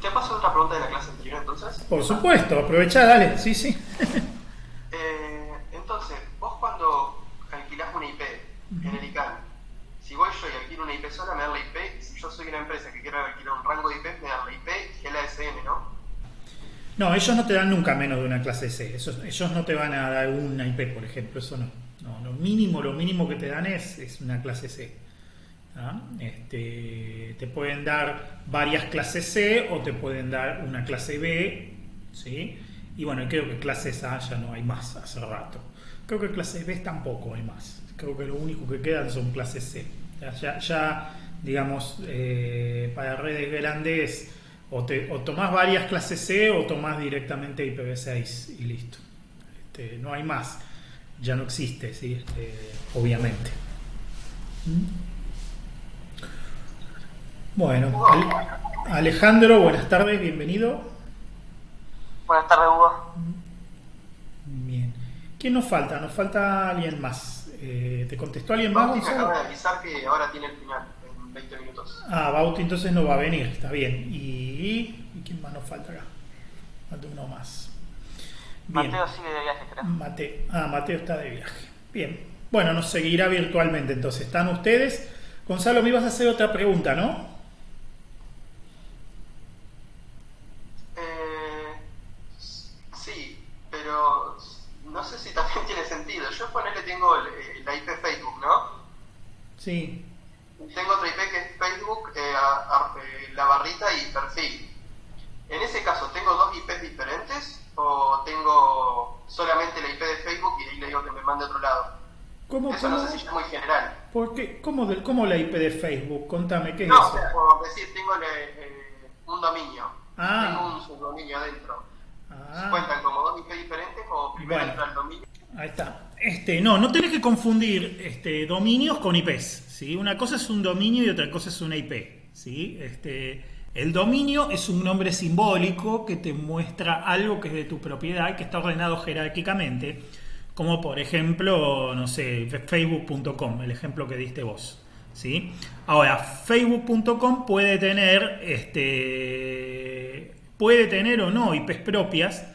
¿Te paso otra pregunta de la clase anterior entonces? Por supuesto, aprovechá, dale, sí, sí. Entonces, vos cuando alquilás una IP en el ICANN, si voy yo y alquilo una IP sola, me dan la IP, y si yo soy una empresa que quiero alquilar un rango de IP, me dan la IP y el ASN, ¿no? No, ellos no te dan nunca menos de una clase C. Ellos no te van a dar una IP, por ejemplo, eso no. No, lo mínimo que te dan es una clase C. ¿Ah? Te pueden dar varias clases C o te pueden dar una clase B, ¿sí? Y bueno, creo que clases A ya no hay más hace rato. Creo que clases B tampoco hay más. Creo que lo único que quedan son clases C. Digamos, para redes grandes o tomás varias clases C o tomás directamente IPv6 y listo. No hay más. Ya no existe, ¿sí? Obviamente. Bueno, Alejandro, buenas tardes, bienvenido. Buenas tardes, Hugo. Bien. ¿Quién nos falta? Nos falta alguien más. ¿Te contestó alguien más? Bauti me acaba de avisar que ahora tiene el final, en 20 minutos. Ah, Bauti entonces no va a venir, está bien. ¿Y quién más nos falta acá? Falta uno más. Bien. Mateo sigue de viaje, creo. Mateo está de viaje. Bien. Bueno, nos seguirá virtualmente entonces. ¿Están ustedes? Gonzalo, me ibas a hacer otra pregunta, ¿no? Sí, pero no sé si también tiene sentido. Yo ponele tengo la IP Facebook, ¿no? Sí. Tengo otra IP que es Facebook, la barrita y perfil. En ese caso, ¿tengo dos IPs diferentes o tengo solamente la IP de Facebook y ahí le digo que me mande a otro lado? Eso no sé si es muy general. ¿Por qué? ¿Cómo la IP de Facebook? Contame, ¿qué es No, eso? o sea, por decir, tengo un dominio. Tengo un subdominio adentro. ¿Cuentan como dos IP diferentes o primero entra el dominio? Ahí está. No tenés que confundir dominios con IPs, ¿sí? Una cosa es un dominio y otra cosa es una IP, ¿sí? El dominio es un nombre simbólico que te muestra algo que es de tu propiedad y que está ordenado jerárquicamente, como por ejemplo, no sé, facebook.com, el ejemplo que diste vos, ¿sí? Ahora, facebook.com puede tener o no IPs propias.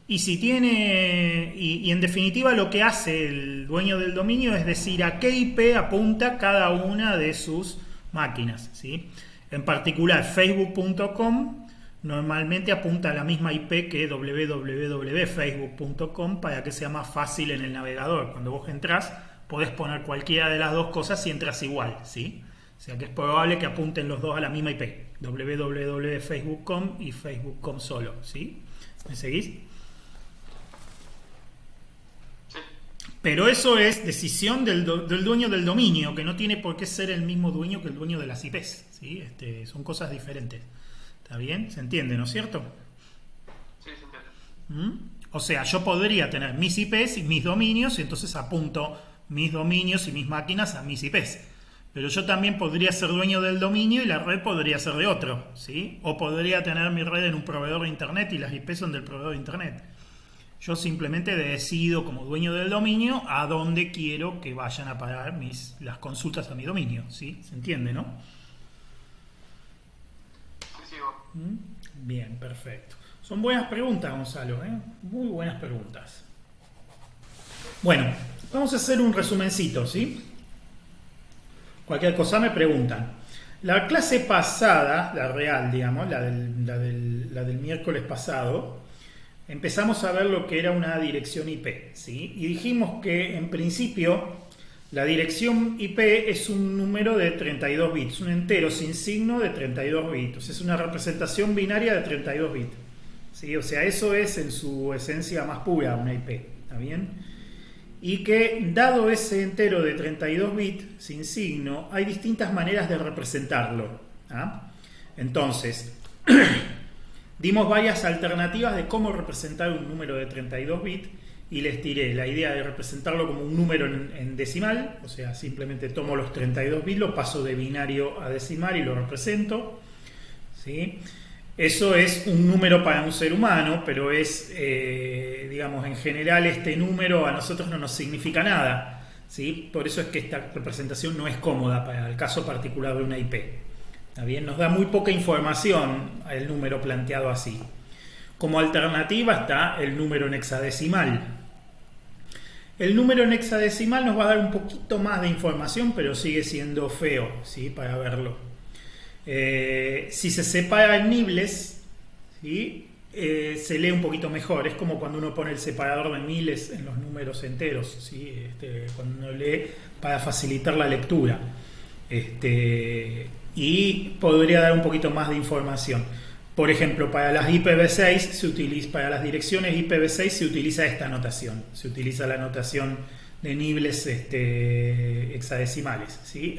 Y si tiene, y en definitiva lo que hace el dueño del dominio es decir a qué IP apunta cada una de sus máquinas, ¿sí? En particular, facebook.com normalmente apunta a la misma IP que www.facebook.com para que sea más fácil en el navegador. Cuando vos entrás, podés poner cualquiera de las dos cosas y entras igual, ¿sí? O sea que es probable que apunten los dos a la misma IP, www.facebook.com y facebook.com solo, ¿sí? ¿Me seguís? Pero eso es decisión del dueño del dominio, que no tiene por qué ser el mismo dueño que el dueño de las IPs, ¿sí? Son cosas diferentes. ¿Está bien? ¿Se entiende, no es cierto? Sí, se entiende. O sea, yo podría tener mis IPs y mis dominios y entonces apunto mis dominios y mis máquinas a mis IPs. Pero yo también podría ser dueño del dominio y la red podría ser de otro, ¿sí? O podría tener mi red en un proveedor de internet y las IPs son del proveedor de internet. Yo simplemente decido como dueño del dominio a dónde quiero que vayan a parar las consultas a mi dominio, ¿sí? ¿Se entiende, no? Sí, sigo. Bien, perfecto. Son buenas preguntas, Gonzalo, ¿eh? Muy buenas preguntas. Bueno, vamos a hacer un resumencito, ¿sí? Cualquier cosa me preguntan. La clase pasada, la real, digamos, la del miércoles pasado, empezamos a ver lo que era una dirección IP, ¿sí? Y dijimos que en principio la dirección IP es un número de 32 bits, un entero sin signo de 32 bits, es una representación binaria de 32 bits, ¿sí? O sea, eso es en su esencia más pura una IP, ¿está bien? Y que dado ese entero de 32 bits sin signo, hay distintas maneras de representarlo, ¿ah? Entonces, dimos varias alternativas de cómo representar un número de 32 bits y les tiré la idea de representarlo como un número en decimal, o sea, simplemente tomo los 32 bits, lo paso de binario a decimal y lo represento, ¿sí? Eso es un número para un ser humano, pero es, digamos, en general este número a nosotros no nos significa nada, ¿sí? Por eso es que esta representación no es cómoda para el caso particular de una IP. ¿Está bien? Nos da muy poca información el número planteado así. Como alternativa está el número en hexadecimal. El número en hexadecimal nos va a dar un poquito más de información, pero sigue siendo feo, ¿sí? Para verlo. Si se separa en nibles, ¿sí? Se lee un poquito mejor. Es como cuando uno pone el separador de miles en los números enteros, ¿sí? Cuando uno lee para facilitar la lectura. Y podría dar un poquito más de información. Por ejemplo, para las IPv6 para las direcciones IPv6 se utiliza esta notación. Se utiliza la notación de nibles hexadecimales, ¿sí?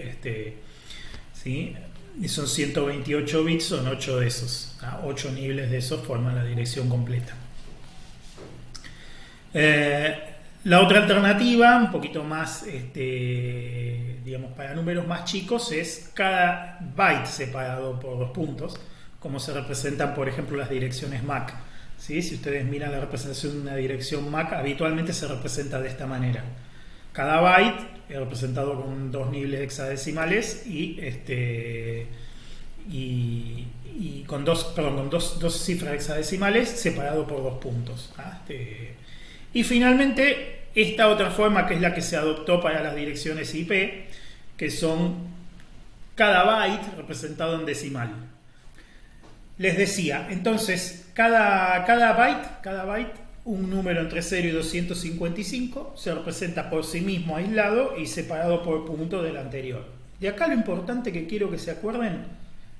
¿Sí? Y son 128 bits, son 8 de esos. 8 niveles de esos forman la dirección completa. La otra alternativa, un poquito más, digamos, para números más chicos, es cada byte separado por 2 puntos, como se representan, por ejemplo, las direcciones MAC. ¿Sí? Si ustedes miran la representación de una dirección MAC, habitualmente se representa de esta manera. Cada byte es representado con 2 niveles hexadecimales y con dos cifras hexadecimales separado por 2 puntos. Y finalmente, esta otra forma, que es la que se adoptó para las direcciones IP, que son cada byte representado en decimal. Les decía, entonces, cada byte, un número entre 0 y 255, se representa por sí mismo aislado y separado por punto del anterior. De acá lo importante que quiero que se acuerden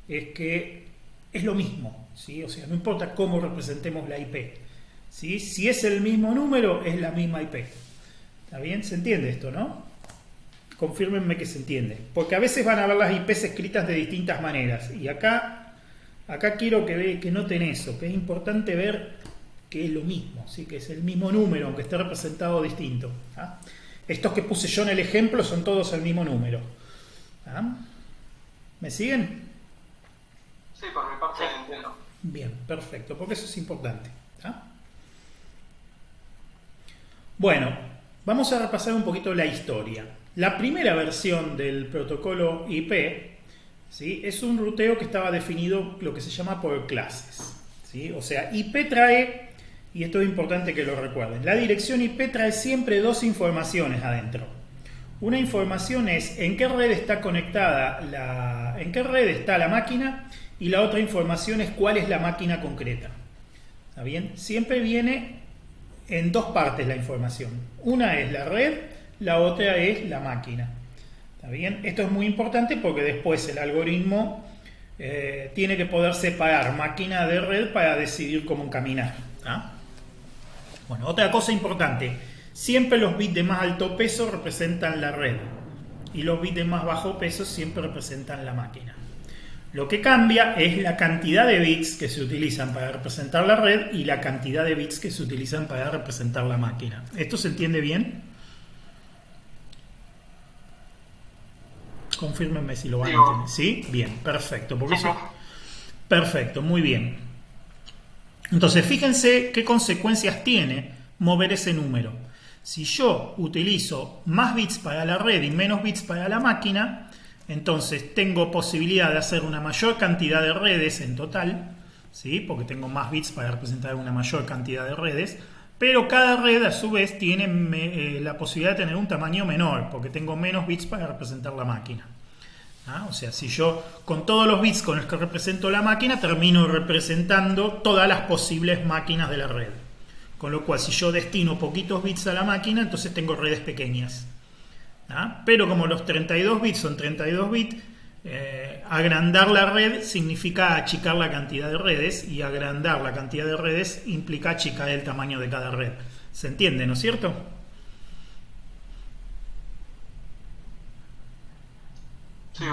es que es lo mismo, ¿sí? O sea, no importa cómo representemos la IP, ¿sí? Si es el mismo número, es la misma IP. ¿Está bien? ¿Se entiende esto, no? Confírmenme que se entiende. Porque a veces van a ver las IPs escritas de distintas maneras. Y acá quiero que noten eso, que es importante ver que es lo mismo, ¿sí? Que es el mismo número, aunque esté representado distinto. Estos que puse yo en el ejemplo son todos el mismo número. ¿Me siguen? Sí, por mi parte entiendo. Bien, perfecto, porque eso es importante. Bueno, vamos a repasar un poquito la historia. La primera versión del protocolo IP, ¿sí? Es un ruteo que estaba definido lo que se llama por clases, ¿sí? O sea, IP trae, y esto es importante que lo recuerden, la dirección IP trae siempre 2 informaciones adentro. Una información es en qué red está conectada, en qué red está la máquina, y la otra información es cuál es la máquina concreta. ¿Está bien? Siempre viene en 2 partes la información. Una es la red, la otra es la máquina. ¿Está bien? Esto es muy importante porque después el algoritmo tiene que poder separar máquina de red para decidir cómo caminar. Bueno, otra cosa importante. Siempre los bits de más alto peso representan la red y los bits de más bajo peso siempre representan la máquina. Lo que cambia es la cantidad de bits que se utilizan para representar la red y la cantidad de bits que se utilizan para representar la máquina. ¿Esto se entiende bien? Confírmenme si lo van a entender. ¿Sí? Bien, perfecto. Porque eso... Perfecto, muy bien. Entonces, fíjense qué consecuencias tiene mover ese número. Si yo utilizo más bits para la red y menos bits para la máquina, entonces tengo posibilidad de hacer una mayor cantidad de redes en total, ¿sí? Porque tengo más bits para representar una mayor cantidad de redes, pero cada red a su vez tiene la posibilidad de tener un tamaño menor, porque tengo menos bits para representar la máquina. O sea, si yo con todos los bits con los que represento la máquina termino representando todas las posibles máquinas de la red. Con lo cual, si yo destino poquitos bits a la máquina, entonces tengo redes pequeñas. Pero como los 32 bits son 32 bits, agrandar la red significa achicar la cantidad de redes, y agrandar la cantidad de redes implica achicar el tamaño de cada red. ¿Se entiende, no es cierto? Sí.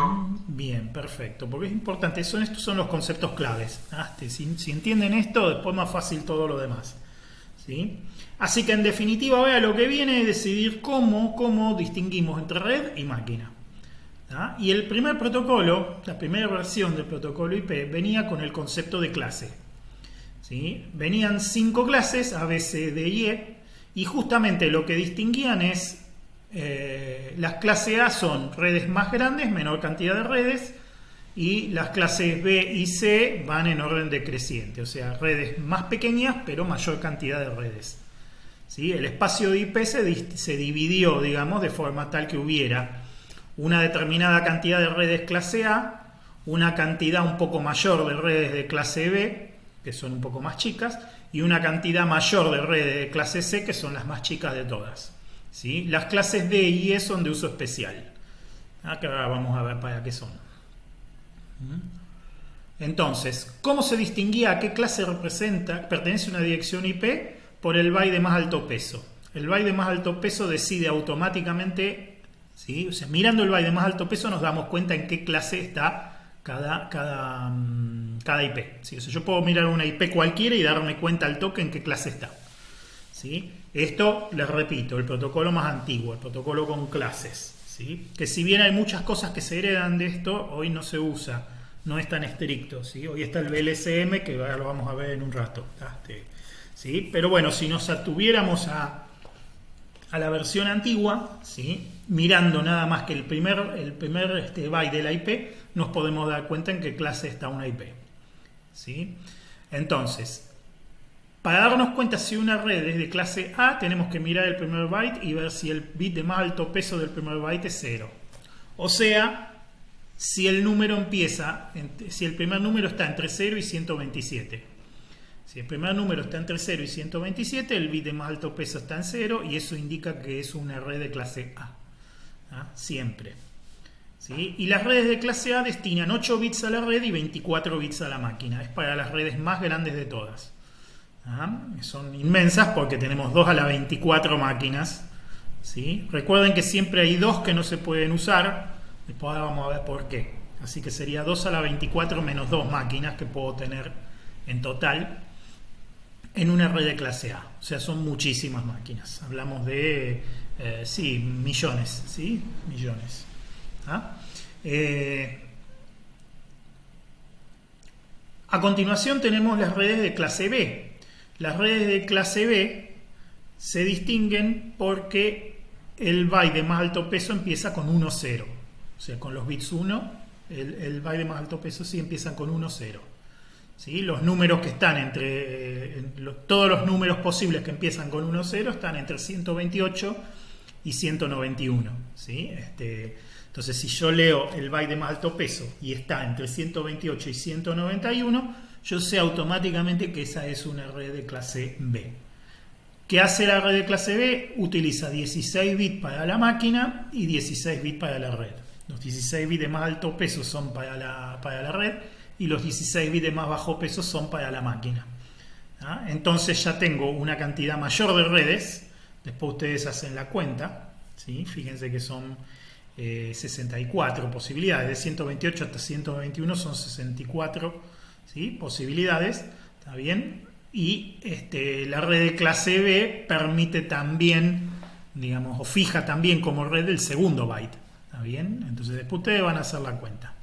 Bien, perfecto, porque es importante, estos son los conceptos claves. Si entienden esto, después es más fácil todo lo demás. ¿Sí? Así que en definitiva ahora lo que viene es decidir cómo distinguimos entre red y máquina. Y el primer protocolo, la primera versión del protocolo IP, venía con el concepto de clase. ¿Sí? Venían 5 clases, A, B, C, D y E, y justamente lo que distinguían es las clases A son redes más grandes, menor cantidad de redes, y las clases B y C van en orden decreciente, o sea, redes más pequeñas pero mayor cantidad de redes. ¿Sí? El espacio de IP se dividió, digamos, de forma tal que hubiera una determinada cantidad de redes clase A, una cantidad un poco mayor de redes de clase B, que son un poco más chicas, y una cantidad mayor de redes de clase C, que son las más chicas de todas. ¿Sí? Las clases D y E son de uso especial. Acá ahora vamos a ver para qué son. Entonces, ¿cómo se distinguía a qué clase pertenece una dirección IP? Por el byte de más alto peso. El byte de más alto peso decide automáticamente, ¿sí? O sea, mirando el byte de más alto peso nos damos cuenta en qué clase está cada IP. ¿Sí? O sea, yo puedo mirar una IP cualquiera y darme cuenta al toque en qué clase está. ¿Sí? Esto, les repito, el protocolo más antiguo, el protocolo con clases. ¿Sí? Que si bien hay muchas cosas que se heredan de esto, hoy no se usa, no es tan estricto. ¿Sí? Hoy está el VLSM, que ahora lo vamos a ver en un rato. ¿Sí? Pero bueno, si nos atuviéramos a la versión antigua, ¿sí? Mirando nada más que el primer byte de la IP, nos podemos dar cuenta en qué clase está una IP. ¿Sí? Entonces, para darnos cuenta si una red es de clase A, tenemos que mirar el primer byte y ver si el bit de más alto peso del primer byte es 0. O sea, si el primer número está entre 0 y 127. Si el primer número está entre 0 y 127, el bit de más alto peso está en 0 y eso indica que es una red de clase A. ¿Ah? Siempre. ¿Sí? Y las redes de clase A destinan 8 bits a la red y 24 bits a la máquina. Es para las redes más grandes de todas. ¿Ah? Son inmensas porque tenemos 2 a la 24 máquinas. ¿Sí? Recuerden que siempre hay 2 que no se pueden usar. Después ahora vamos a ver por qué. Así que sería 2 a la 24 menos 2 máquinas que puedo tener en total en una red de clase A. O sea, son muchísimas máquinas. Hablamos de millones. ¿Sí? Millones. ¿Ah? A continuación tenemos las redes de clase B. Las redes de clase B se distinguen porque el byte de más alto peso empieza con 1, 0. O sea, con los bits 1, el byte de más alto peso sí empiezan con 1, 0. ¿Sí? Los números que están todos los números posibles que empiezan con 1, 0 están entre 128 y 191. ¿Sí? Entonces, si yo leo el byte de más alto peso y está entre 128 y 191, yo sé automáticamente que esa es una red de clase B. ¿Qué hace la red de clase B? Utiliza 16 bits para la máquina y 16 bits para la red. Los 16 bits de más alto peso son para la red y los 16 bits de más bajo peso son para la máquina. ¿Ah? Entonces ya tengo una cantidad mayor de redes. Después ustedes hacen la cuenta. ¿Sí? Fíjense que son 64 posibilidades. De 128 hasta 121 son 64, ¿sí? Posibilidades. ¿Está bien? Y la red de clase B permite también, digamos, o fija también como red el segundo byte. ¿Está bien? Entonces después ustedes van a hacer la cuenta.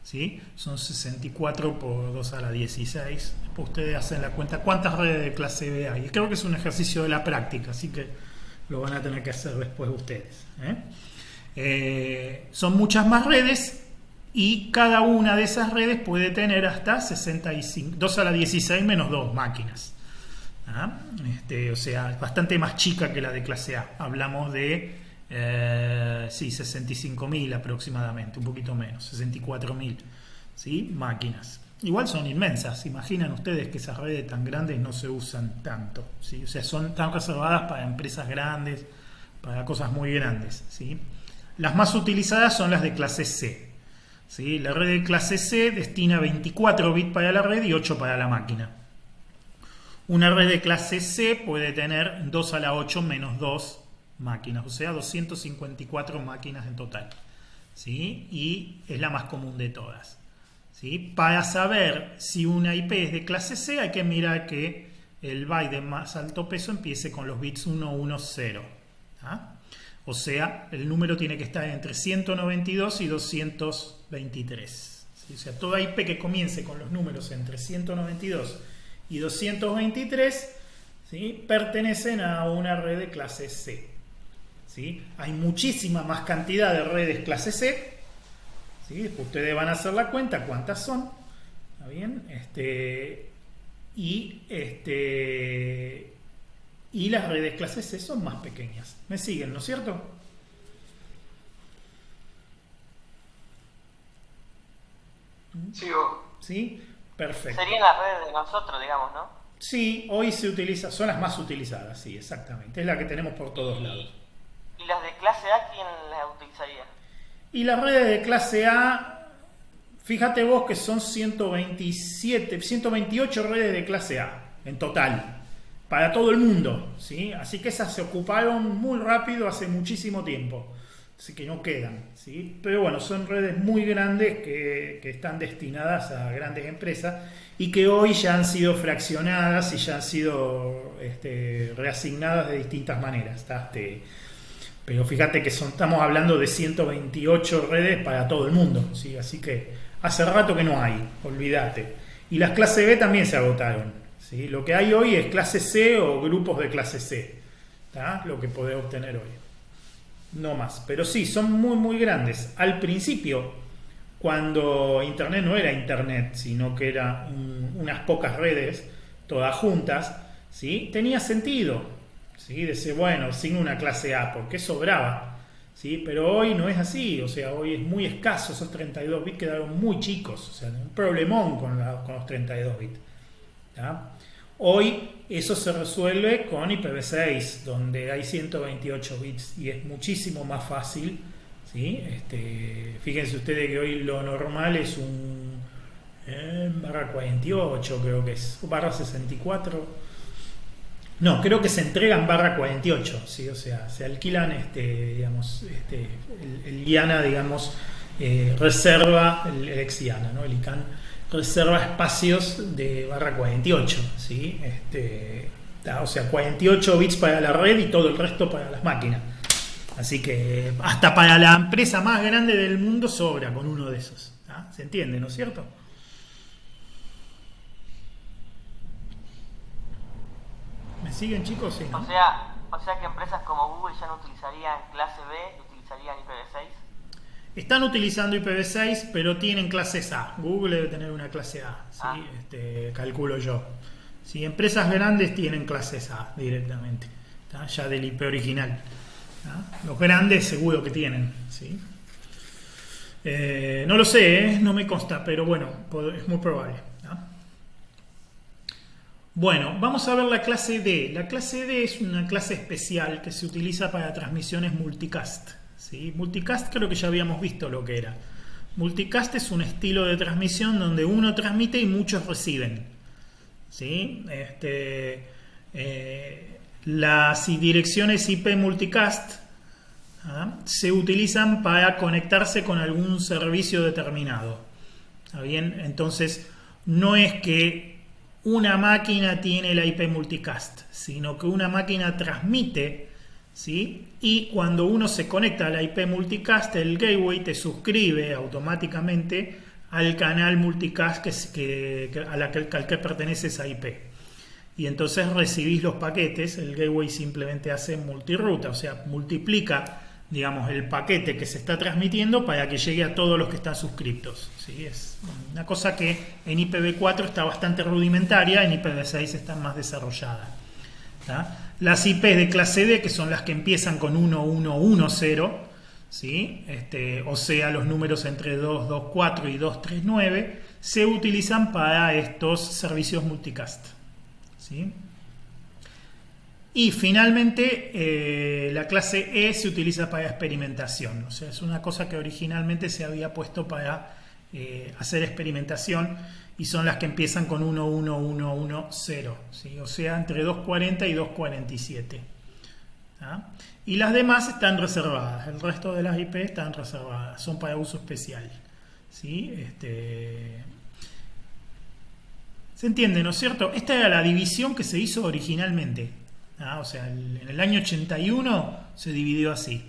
¿Sí? Son 64 por 2 a la 16. Después ustedes hacen la cuenta. ¿Cuántas redes de clase B hay? Creo que es un ejercicio de la práctica, así que lo van a tener que hacer después ustedes. Son muchas más redes y cada una de esas redes puede tener hasta 65, 2 a la 16 menos 2 máquinas. O sea, bastante más chica que la de clase A. Hablamos de 65.000 aproximadamente, un poquito menos, 64.000, ¿sí? Máquinas. Igual son inmensas. Imaginan ustedes que esas redes tan grandes no se usan tanto, ¿sí? O sea, están reservadas para empresas grandes, para cosas muy grandes, ¿sí? Las más utilizadas son las de clase C, ¿sí? La red de clase C destina 24 bits para la red y 8 para la máquina. Una red de clase C puede tener 2 a la 8 menos 2 máquinas, o sea, 254 máquinas en total, ¿sí? Y es la más común de todas, ¿sí? Para saber si una IP es de clase C hay que mirar que el byte de más alto peso empiece con los bits 110. O sea, el número tiene que estar entre 192 y 223. ¿Sí? O sea, toda IP que comience con los números entre 192 y 223, ¿sí? Pertenecen a una red de clase C. ¿Sí? Hay muchísima más cantidad de redes clase C, ¿sí? Después ustedes van a hacer la cuenta, cuántas son. ¿Está bien? Y las redes clase C son más pequeñas. ¿Me siguen, no es cierto? Sigo. ¿Sí? Perfecto. Serían las redes de nosotros, digamos, ¿no? Sí, hoy se utiliza, son las más utilizadas, sí, exactamente. Es la que tenemos por todos lados. ¿Y las de clase A quién las utilizaría? Y las redes de clase A, fíjate vos que son 128 redes de clase A en total, para todo el mundo, ¿sí? Así que esas se ocuparon muy rápido hace muchísimo tiempo, así que no quedan, ¿sí? Pero bueno, son redes muy grandes que están destinadas a grandes empresas y que hoy ya han sido fraccionadas y ya han sido reasignadas de distintas maneras, ¿tá? Pero fíjate que estamos hablando de 128 redes para todo el mundo, ¿sí? Así que hace rato que no hay, olvídate. Y las clase B también se agotaron, ¿sí? Lo que hay hoy es clase C o grupos de clase C, ¿tá? Lo que podés obtener hoy. No más. Pero sí, son muy, muy grandes. Al principio, cuando Internet no era Internet, sino que era unas pocas redes, todas juntas, ¿sí? Tenía sentido, ¿sí? Decir, bueno, sin una clase A, porque sobraba, ¿sí? Pero hoy no es así, o sea, hoy es muy escaso, esos 32 bits quedaron muy chicos, o sea, un problemón con los 32 bits, ¿tá? Hoy eso se resuelve con IPv6, donde hay 128 bits y es muchísimo más fácil, ¿sí? Fíjense ustedes que hoy lo normal es un barra 48, creo que es, barra 64. No, creo que se entregan barra 48, ¿sí? O sea, se alquilan, digamos, el IANA, digamos, reserva, el ex IANA, ¿no? El ICANN reserva espacios de barra 48, ¿sí? O sea, 48 bits para la red y todo el resto para las máquinas. Así que hasta para la empresa más grande del mundo sobra con uno de esos, ¿tá? ¿Se entiende, no es cierto? ¿Me siguen, chicos? Sí, ¿no? O sea que empresas como Google ya no utilizarían clase B, utilizarían IPv6. Están utilizando IPv6, pero tienen clases A. Google debe tener una clase A, ¿sí? Calculo yo. ¿Sí? Empresas grandes tienen clases A directamente, ¿tá? Ya del IP original, ¿tá? Los grandes seguro que tienen, ¿sí? No lo sé, no me consta, pero bueno, es muy probable, ¿tá? Bueno, vamos a ver la clase D. La clase D es una clase especial que se utiliza para transmisiones multicast, ¿sí? Multicast creo que ya habíamos visto lo que era. Multicast es un estilo de transmisión donde uno transmite y muchos reciben, ¿sí? Las direcciones IP multicast se utilizan para conectarse con algún servicio determinado. ¿Está bien? Entonces, no es que una máquina tiene la IP multicast, sino que una máquina transmite, ¿sí? Y cuando uno se conecta a la IP multicast, el gateway te suscribe automáticamente al canal multicast al que pertenece esa IP. Y entonces recibís los paquetes, el gateway simplemente hace multiruta, o sea, multiplica, digamos, el paquete que se está transmitiendo para que llegue a todos los que están suscriptos, ¿sí? Es una cosa que en IPv4 está bastante rudimentaria, en IPv6 está más desarrollada, ¿tá? Las IP de clase D, que son las que empiezan con 1110, ¿sí? O sea, los números entre 224 y 239, se utilizan para estos servicios multicast, ¿sí? Y finalmente la clase E se utiliza para experimentación, o sea, es una cosa que originalmente se había puesto para hacer experimentación y son las que empiezan con 11110, ¿sí? O sea, entre 240 y 247. ¿Ah? Y las demás están reservadas, el resto de las IP están reservadas, son para uso especial, ¿sí? ¿Se entiende, no es cierto? Esta era la división que se hizo originalmente. O sea, en el año 81 se dividió así.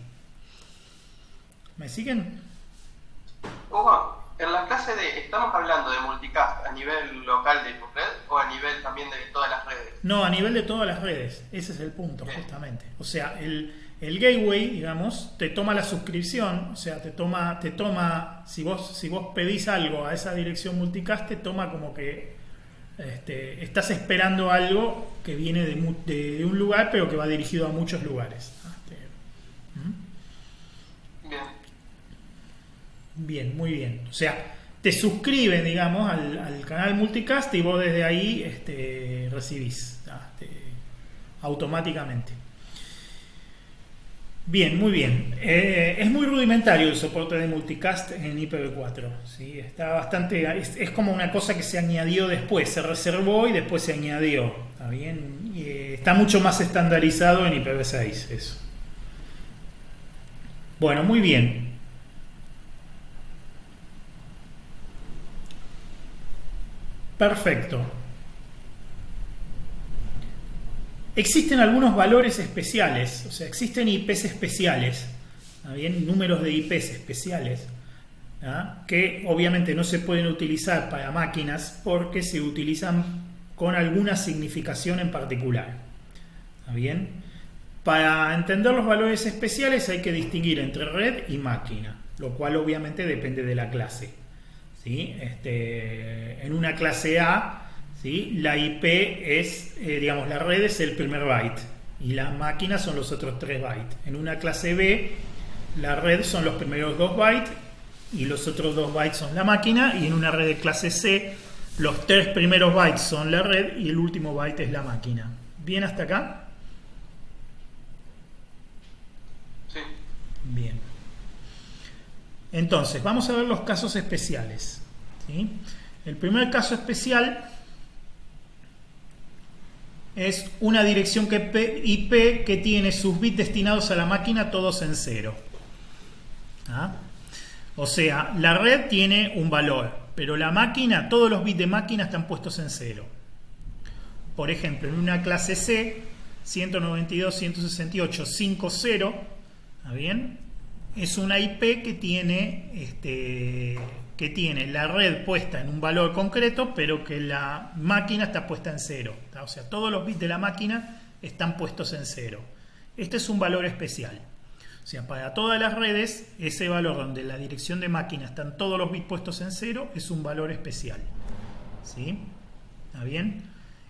¿Me siguen? Hugo, en la clase D, ¿estamos hablando de multicast a nivel local de tu red o a nivel también de todas las redes? No, a nivel de todas las redes. Ese es el punto, justamente. O sea, El gateway, digamos, te toma la suscripción, o sea, te toma, si vos pedís algo a esa dirección multicast, te toma como que estás esperando algo que viene de un lugar, pero que va dirigido a muchos lugares. Bien. Bien, muy bien. O sea, te suscriben, digamos, al canal multicast y vos desde ahí recibís automáticamente. Bien, muy bien. Es muy rudimentario el soporte de multicast en IPv4. ¿Sí? Está bastante, es como una cosa que se añadió después, se reservó y después se añadió. ¿Está bien? Está mucho más estandarizado en IPv6 eso. Bueno, muy bien. Perfecto. Existen algunos valores especiales, o sea, existen IPs especiales, ¿está bien? Números de IPs especiales, ¿ah? Que obviamente no se pueden utilizar para máquinas porque se utilizan con alguna significación en particular. ¿Está bien? Para entender los valores especiales hay que distinguir entre red y máquina, lo cual obviamente depende de la clase. ¿Sí? En una clase A, ¿sí? La IP es, digamos, la red es el primer byte y la máquina son los otros 3 bytes. En una clase B, la red son los primeros 2 bytes y los otros 2 bytes son la máquina, y en una red de clase C, los 3 primeros bytes son la red y el último byte es la máquina. ¿Bien hasta acá? Sí. Bien. Entonces, vamos a ver los casos especiales. ¿Sí? El primer caso especial es una dirección IP que tiene sus bits destinados a la máquina todos en 0. ¿Ah? O sea, la red tiene un valor, pero la máquina, todos los bits de máquina están puestos en 0. Por ejemplo, en una clase C, 192.168.5.0, ¿está bien? Es una IP que tiene la red puesta en un valor concreto, pero que la máquina está puesta en 0. O sea, todos los bits de la máquina están puestos en 0. Este es un valor especial. O sea, para todas las redes, ese valor donde la dirección de máquina están todos los bits puestos en 0 es un valor especial. ¿Sí? ¿Está bien?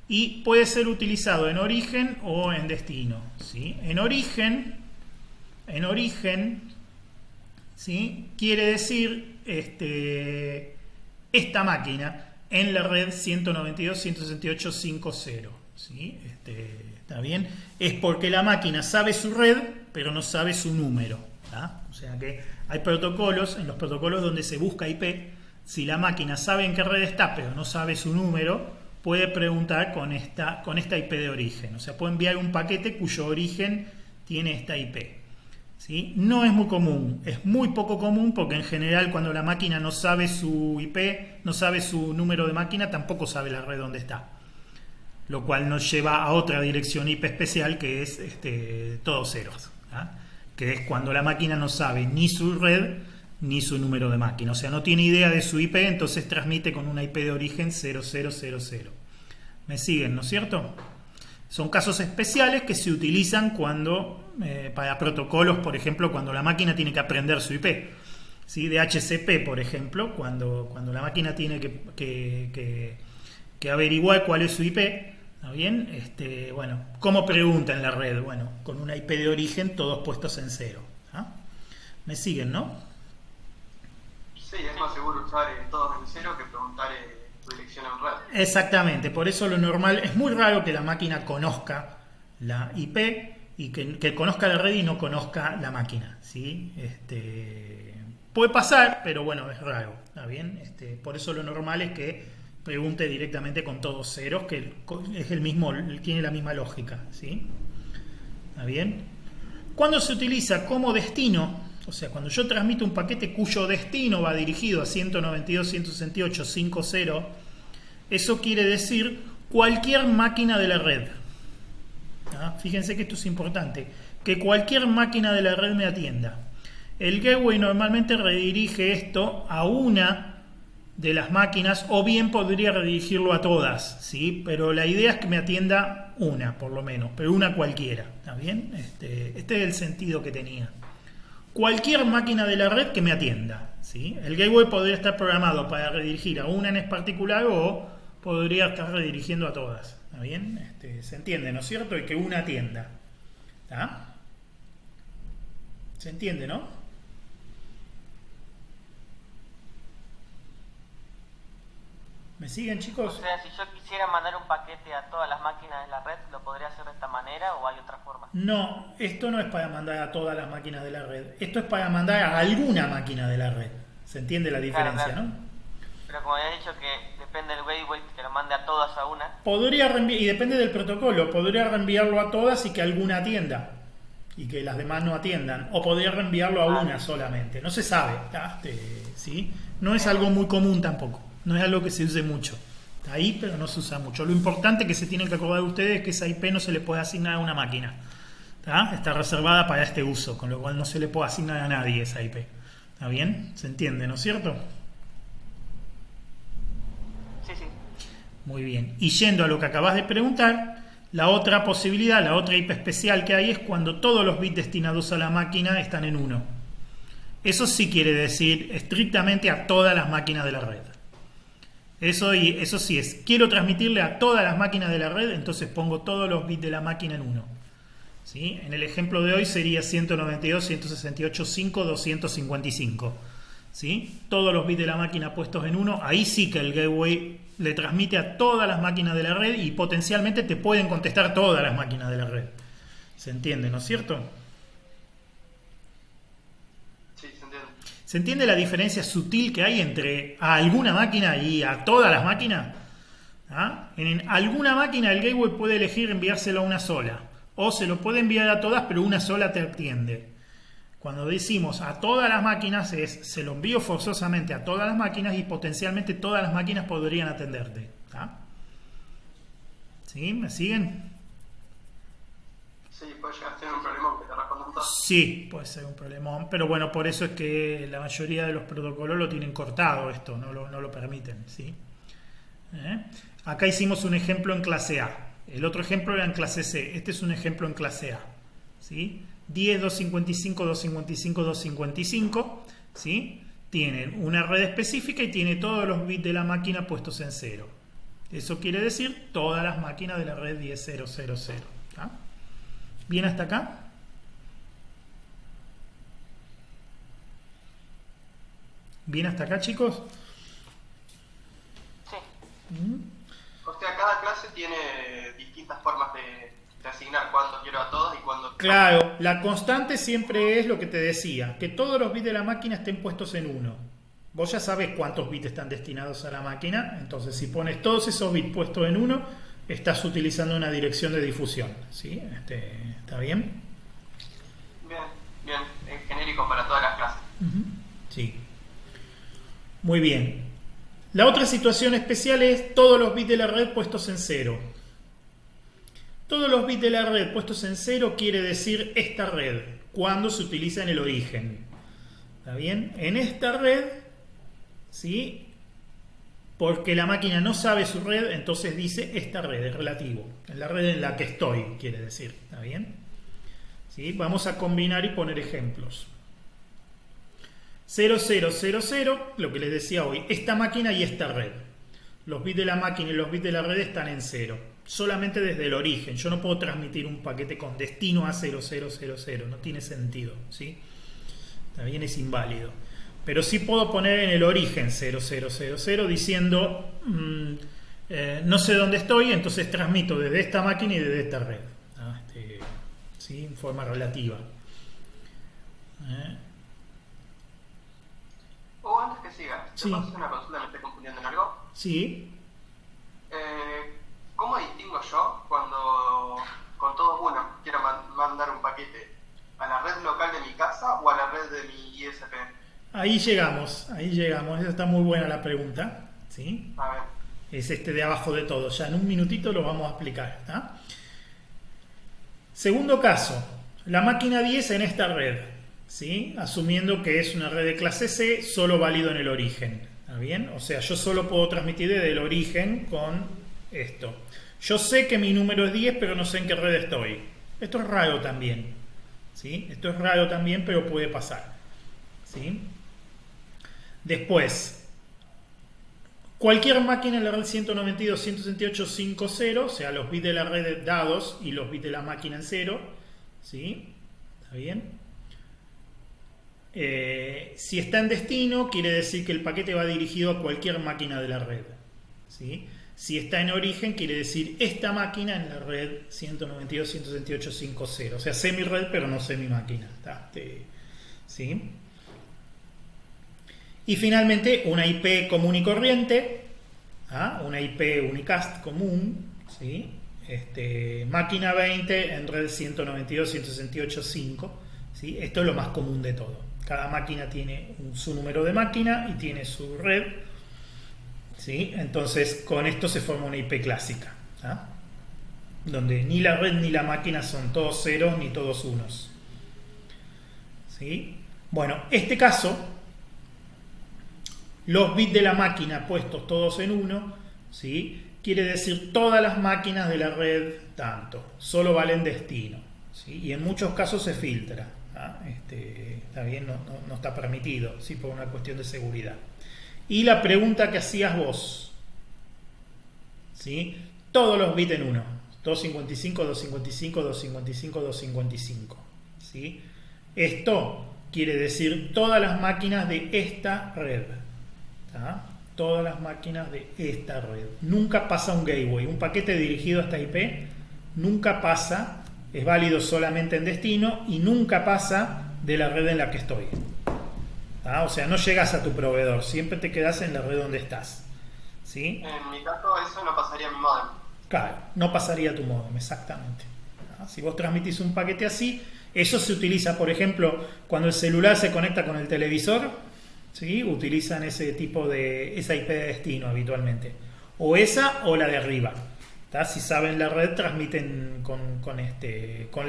Y puede ser utilizado en origen o en destino. ¿Sí? En origen, ¿sí? Quiere decir esta máquina en la red 192.168.5.0. ¿Sí? ¿Está bien? Es porque la máquina sabe su red, pero no sabe su número. ¿Tá? O sea que hay protocolos, en los protocolos donde se busca IP, si la máquina sabe en qué red está, pero no sabe su número, puede preguntar con esta IP de origen. O sea, puede enviar un paquete cuyo origen tiene esta IP. ¿Sí? No es muy común, es muy poco común, porque en general cuando la máquina no sabe su IP, no sabe su número de máquina, tampoco sabe la red donde está, lo cual nos lleva a otra dirección IP especial, que es todos ceros, ¿ah? Que es cuando la máquina no sabe ni su red ni su número de máquina, o sea, no tiene idea de su IP, entonces transmite con una IP de origen 0000. ¿Me siguen, no es cierto? Son casos especiales que se utilizan para protocolos, por ejemplo, cuando la máquina tiene que aprender su IP. ¿Sí? De HCP, por ejemplo, cuando la máquina tiene que averiguar cuál es su IP. ¿Está bien? Bueno, ¿cómo pregunta en la red? Bueno, con una IP de origen, todos puestos en 0. ¿Ah? ¿Me siguen, no? Sí, es más seguro usar todos en 0 que preguntar tu dirección en red. Exactamente, por eso lo normal, es muy raro que la máquina conozca la IP y que conozca la red y no conozca la máquina. ¿Sí? Puede pasar, pero bueno, es raro. ¿Está bien? Por eso lo normal es que pregunte directamente con todos ceros, que es el mismo, tiene la misma lógica. ¿Sí? ¿Está bien? Cuando se utiliza como destino, o sea, cuando yo transmito un paquete cuyo destino va dirigido a 192.168.5.0, eso quiere decir cualquier máquina de la red. ¿Ah? Fíjense que esto es importante, que cualquier máquina de la red me atienda. El gateway normalmente redirige esto a una de las máquinas, o bien podría redirigirlo a todas, ¿sí? Pero la idea es que me atienda una, por lo menos, pero una cualquiera, ¿está bien? Este es el sentido que tenía. Cualquier máquina de la red que me atienda, ¿sí? El gateway podría estar programado para redirigir a una en particular o podría estar redirigiendo a todas, ¿está bien? Se entiende, ¿no es cierto? Y que una atienda, ¿está? ¿Se entiende, no? ¿Me siguen, chicos? O sea, si yo quisiera mandar un paquete a todas las máquinas de la red, ¿lo podría hacer de esta manera o hay otra forma? No, esto no es para mandar a todas las máquinas de la red. Esto es para mandar a alguna máquina de la red. ¿Se entiende la diferencia, claro. no? Pero como había dicho que depende del gateway, que lo mande a todas a una. Podría reenviar, y depende del protocolo, podría reenviarlo a todas y que alguna atienda. Y que las demás no atiendan. O podría reenviarlo a una solamente. No se sabe, ¿sí? No es algo muy común tampoco. No es algo que se use mucho. Está ahí, pero no se usa mucho. Lo importante que se tienen que acordar ustedes es que esa IP no se le puede asignar a una máquina. Está reservada para este uso, con lo cual no se le puede asignar a nadie esa IP. ¿Está bien? ¿Se entiende, no es cierto? Sí. Muy bien. Y yendo a lo que acabas de preguntar, la otra posibilidad, la otra IP especial que hay es cuando todos los bits destinados a la máquina están en 1. Eso sí quiere decir estrictamente a todas las máquinas de la red. Eso sí es, quiero transmitirle a todas las máquinas de la red, entonces pongo todos los bits de la máquina en 1. ¿Sí? En el ejemplo de hoy sería 192.168.5.255. ¿Sí? Todos los bits de la máquina puestos en 1, ahí sí que el gateway le transmite a todas las máquinas de la red y potencialmente te pueden contestar todas las máquinas de la red. ¿Se entiende, no es cierto? ¿Se entiende la diferencia sutil que hay entre a alguna máquina y a todas las máquinas? En alguna máquina el gateway puede elegir enviárselo a una sola. O se lo puede enviar a todas, pero una sola te atiende. Cuando decimos a todas las máquinas, se lo envío forzosamente a todas las máquinas y potencialmente todas las máquinas podrían atenderte. ¿Sí? ¿Me siguen? Sí, puede llegar a ser un problema que te respondan todos. Sí, puede ser un problemón, pero bueno, por eso es que la mayoría de los protocolos lo tienen cortado esto, no lo permiten, ¿sí? Acá hicimos un ejemplo en clase A, el otro ejemplo era en clase C, este es un ejemplo en clase A, ¿sí? 10, 255, 255, 255, ¿sí? Tienen una red específica y tiene todos los bits de la máquina puestos en 0. Eso quiere decir todas las máquinas de la red 10.0.0.0, ¿tá? ¿Bien hasta acá? ¿Bien hasta acá, chicos? Sí. O sea, cada clase tiene distintas formas de asignar cuándo quiero a todas y cuándo... Claro, la constante siempre es lo que te decía, que todos los bits de la máquina estén puestos en 1. Vos ya sabés cuántos bits están destinados a la máquina, entonces si pones todos esos bits puestos en 1, estás utilizando una dirección de difusión, ¿sí? ¿Está bien? Bien, en genérico para todas las clases. Sí. Muy bien. La otra situación especial es todos los bits de la red puestos en 0. Todos los bits de la red puestos en 0 quiere decir esta red, cuando se utiliza en el origen. ¿Está bien? En esta red, ¿sí? Porque la máquina no sabe su red, entonces dice esta red, es relativo. En la red en la que estoy, quiere decir. ¿Está bien? ¿Sí? Vamos a combinar y poner ejemplos. 0000, lo que les decía hoy, esta máquina y esta red. Los bits de la máquina y los bits de la red están en 0. Solamente desde el origen. Yo no puedo transmitir un paquete con destino a 0000. No tiene sentido, ¿sí? También es inválido. Pero sí puedo poner en el origen 0000 diciendo no sé dónde estoy, entonces transmito desde esta máquina y desde esta red. ¿Sí? En forma relativa. O antes que siga, ¿te Sí. puedo hacer una consulta? ¿Me estoy confundiendo en algo? Sí. ¿Cómo distingo yo cuando con todos uno quiero mandar un paquete a la red local de mi casa o a la red de mi ISP? Ahí llegamos. Esa está muy buena la pregunta. ¿Sí? A ver. Es de abajo de todo. Ya en un minutito lo vamos a explicar. ¿Tá? Segundo caso. La máquina 10 en esta red. ¿Sí? Asumiendo que es una red de clase C, solo válido en el origen. ¿Está bien? O sea, yo solo puedo transmitir desde el origen con esto. Yo sé que mi número es 10, pero no sé en qué red estoy. Esto es raro también. ¿Sí? Esto es raro también, pero puede pasar. ¿Sí? Después, cualquier máquina en la red 192.168.5.0, o sea, los bits de la red dados y los bits de la máquina en 0. ¿Sí? ¿Está bien? Si está en destino, quiere decir que el paquete va dirigido a cualquier máquina de la red. ¿Sí? Si está en origen, quiere decir esta máquina en la red 192.168.5.0. O sea, sé mi red, pero no sé mi máquina. ¿Sí? Y finalmente, una IP común y corriente. Una IP unicast común. ¿Sí? Máquina 20 en red 192.168.5. ¿Sí? Esto es lo más común de todo. Cada máquina tiene su número de máquina y tiene su red. ¿Sí? Entonces, con esto se forma una IP clásica, donde ni la red ni la máquina son todos ceros ni todos unos. ¿Sí? Bueno, este caso, los bits de la máquina puestos todos en 1, ¿sí? Quiere decir todas las máquinas de la red tanto, solo valen destino. ¿Sí? Y en muchos casos se filtra. Está bien, no está permitido, ¿sí? Por una cuestión de seguridad. Y la pregunta que hacías vos, ¿sí? Todos los bits en 1, 255, 255, 255, 255, ¿sí? Esto quiere decir todas las máquinas de esta red, ¿tá? Todas las máquinas de esta red. Nunca pasa un gateway, un paquete dirigido a esta IP, nunca pasa, es válido solamente en destino y nunca pasa de la red en la que estoy. O sea, no llegas a tu proveedor, siempre te quedas en la red donde estás. ¿Sí? En mi caso, eso no pasaría a mi modem. Claro, no pasaría a tu modem, exactamente. Si vos transmitís un paquete así, eso se utiliza, por ejemplo, cuando el celular se conecta con el televisor, ¿sí? Utilizan ese tipo de, esa IP de destino habitualmente. O esa o la de arriba. Si saben la red, transmiten con la